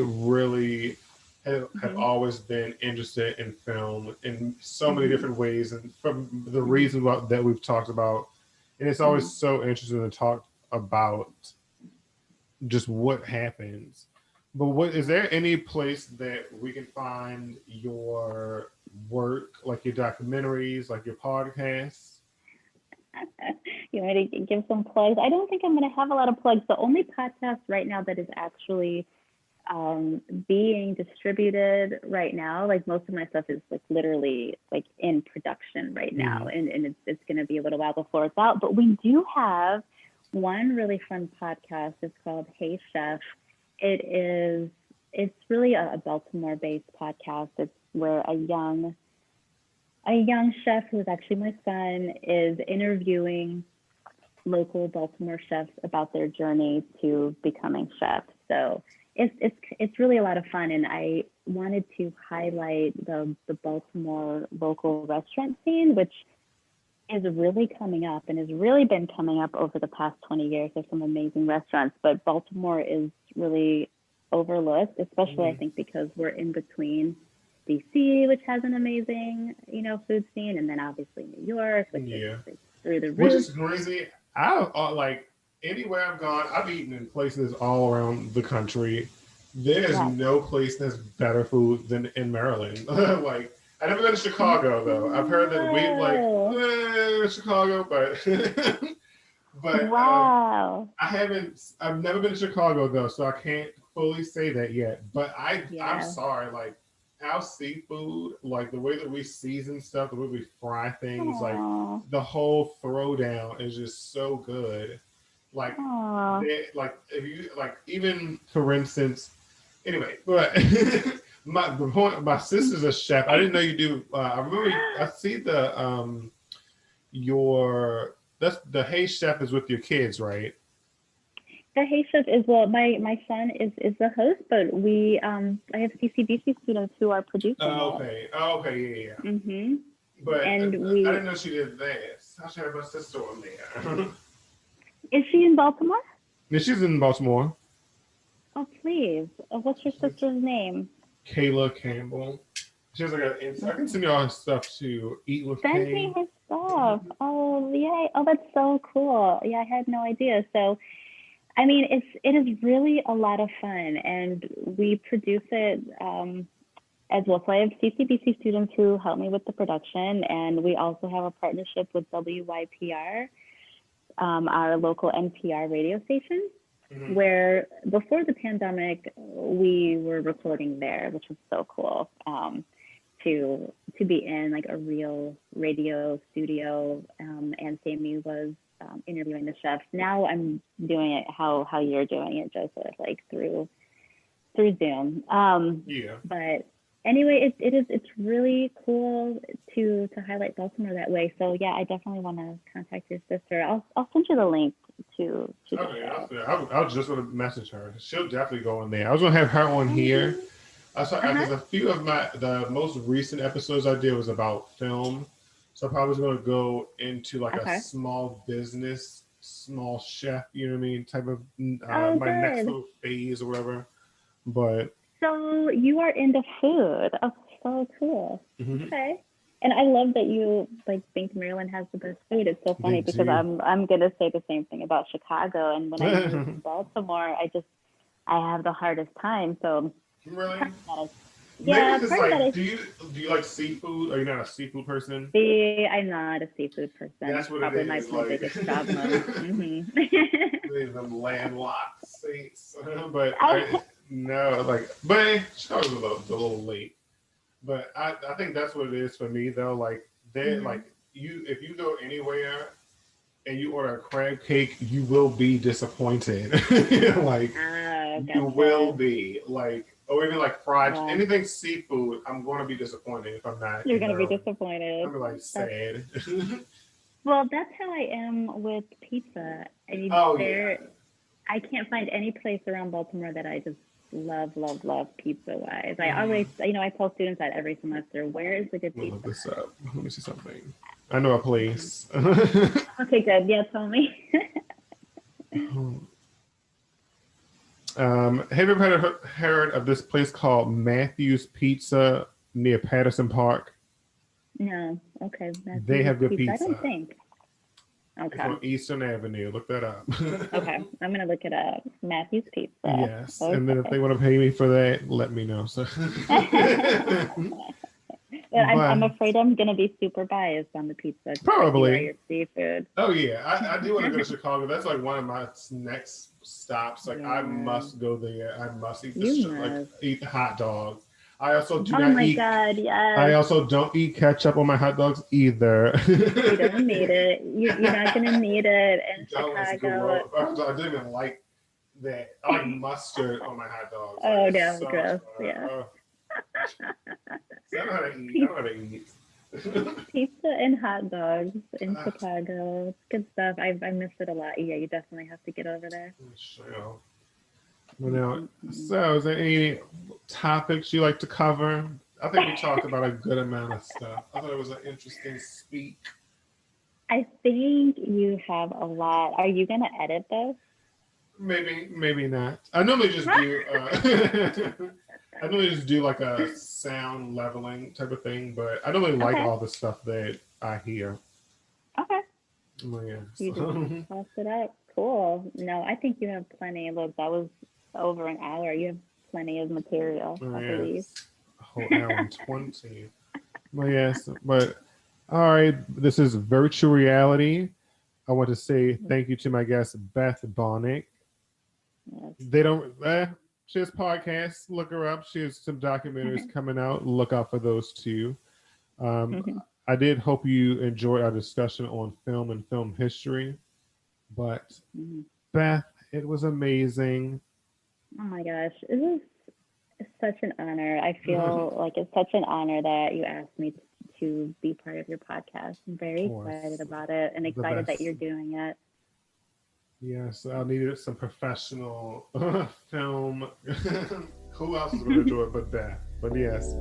have Mhm. always been interested in film in so many Mhm. different ways, and from the Mhm. reasons that we've talked about, and it's always Mhm. so interesting to talk about just what happens. But what is there any place that we can find your work, like your documentaries, like your podcasts? You want me to give some plugs? I don't think I'm going to have a lot of plugs. The only podcast right now that is actually being distributed right now, like most of my stuff is like literally like in production right now, Mm-hmm. and it's going to be a little while before it's out. But we do have one really fun podcast. It's called Hey Chef. It is it's really a Baltimore-based podcast. It's where a young chef who is actually my son is interviewing local Baltimore chefs about their journey to becoming chefs. So it's really a lot of fun, and I wanted to highlight the Baltimore local restaurant scene, which is really coming up and has really been coming up over the past 20 years. There's some amazing restaurants, but Baltimore is really overlooked, especially I Mm-hmm. think because we're in between DC, which has an amazing, food scene, and then obviously New York, which Yeah, is through the which roof. is crazy. I like anywhere I've gone, I've eaten in places all around the country. There's Yes. no place that's better food than in Maryland. Like I never been to Chicago though. I've heard that we like Whoa. Chicago, but but Wow. I haven't. I've never been to Chicago though, so I can't fully say that yet. But I'm Yeah. sorry. Like our seafood, like the way that we season stuff, the way we fry things, like Aw. the whole throwdown is just so good. Like, Aw. like if you like, even for instance, anyway, but my sister's a chef. I didn't know you do. I remember I see your that's the Hey Chef is with your kids, right? The Hey Chef is, well, my son is the host, but we I have CCBC students who are producing Oh, it. okay. Oh, okay. Yeah, yeah. Mhm. But And I we didn't know she did that. I should have my sister on there. is she in Baltimore? Yeah, she's in Baltimore. Oh, please. What's your She's sister's name? Kayla Campbell. She has like I can send you all her stuff to Eat with Send Kay. me her stuff. Oh, yay. Oh, that's so cool. Yeah, I had no idea. So, I mean, it is really a lot of fun, and we produce it as well. So I have CCBC students who help me with the production, and we also have a partnership with WYPR, our local NPR radio station, Mm-hmm. where before the pandemic we were recording there, which was so cool. To be in like a real radio studio, and Sammy was interviewing the chefs. Now I'm doing it how you're doing it, Joseph, like through Zoom. Yeah. But anyway, it's really cool to highlight Baltimore that way. So yeah, I definitely want to contact your sister. I'll send you the link to the Okay, that's show. good. I was just gonna message her. She'll definitely go in there. I was gonna have her on here. I saw Uh huh. because a few of the most recent episodes I did was about film, so I probably was gonna go into like a Okay. small business, small chef. You know what I mean? Type of Oh, my next good. little phase or whatever. But So you are into food. Oh, so cool. mhm, Okay. And I love that you like think Maryland has the best food. It's so they funny because do. I'm gonna say the same thing about Chicago. And when I moved to Baltimore, I have the hardest time. So Really? part of that is, Maybe yeah, because part of that like, is, do you like seafood? Are you not a seafood person? see, I'm not a seafood person. That's what it Probably is. my Like biggest problem. them landlocked states, but I, no, like, but Chicago's a little late. But I think that's what it is for me though. Like they mhm. like you if you go anywhere and you order a crab cake, you will be disappointed. Like Oh, you will gotcha. be like, or even like fried Yeah, anything seafood. I'm going to be disappointed if I'm not you're in gonna be Maryland. disappointed. I'm like That's sad. Well, that's how I am with pizza. I mean, Oh yeah. I can't find any place around Baltimore that I just love pizza wise. I Mm-hmm. always, I tell students that every semester, where is the good Let me look pizza? this up. Let me see something. I know a Mhm. place. Okay, good. Yeah, tell me. Have you ever heard of this place called Matthew's Pizza near Patterson Park? No. Okay, They Matthew's have good Pizza. I don't pizza. think. It's Okay. on Eastern Avenue. Look that up. Okay. I'm gonna look it up. Matthew's Pizza. Yes, and then if Okay. they want to pay me for that, let me know. So, But I'm but afraid I'm gonna be super biased on the pizza, just like you are probably. your seafood. Oh yeah, I do want to go to Chicago. That's like one of my next stops. Like I Yeah, must go there. I must eat you like must. eat the hot dogs. I also do Oh not my eat. God, I yes. also don't eat ketchup on my hot dogs either. You don't need it. You're not gonna need it in Don't. It's Chicago. gross. I don't even like that. I like mustard on my hot dogs. Like Oh it's no, so much gross. fun. Yeah. See, I know how to eat. I know how to eat. Pizza and hot dogs in Ah, Chicago. It's good stuff. I miss it a lot. Yeah, you definitely have to get over there. so, now, Mm-mm-mm. so is there any topics you like to cover? I think we talked about a good amount of stuff. I thought it was an interesting speak. I think you have a lot. Are you gonna edit this? Maybe, maybe not. I normally just do. I normally just do like a sound leveling type of thing, but I don't really like Okay. all the stuff that I hear. Okay. Oh, yeah. You just So, toss it up. Cool. No, I think you have plenty. Look, that was over an hour. You have plenty of material, oh, I believe. yes, a whole hour and 20. Well, yes, but all right. This is virtual reality. I want to say thank you to my guest Beth Baunoch. Yes. They don't. She has podcasts. Look her up. She has some documentaries coming out. Look out for those too. I did hope you enjoyed our discussion on film and film history. But Beth, it was amazing. Oh my gosh, it was such an honor. I feel like it's such an honor that you asked me to be part of your podcast. I'm very excited about it and excited that you're doing it. Yes, I needed some professional film. Who else is going to do it but Beth? But yes.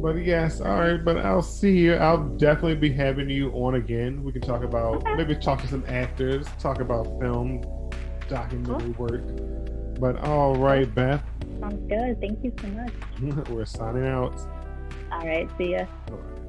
But yes, all right. But I'll see you. I'll definitely be having you on again. We can talk about, maybe talk to some actors, talk about film, documentary work. But all right, Beth. Sounds good. Thank you so much. We're signing out. All right. See ya. All right.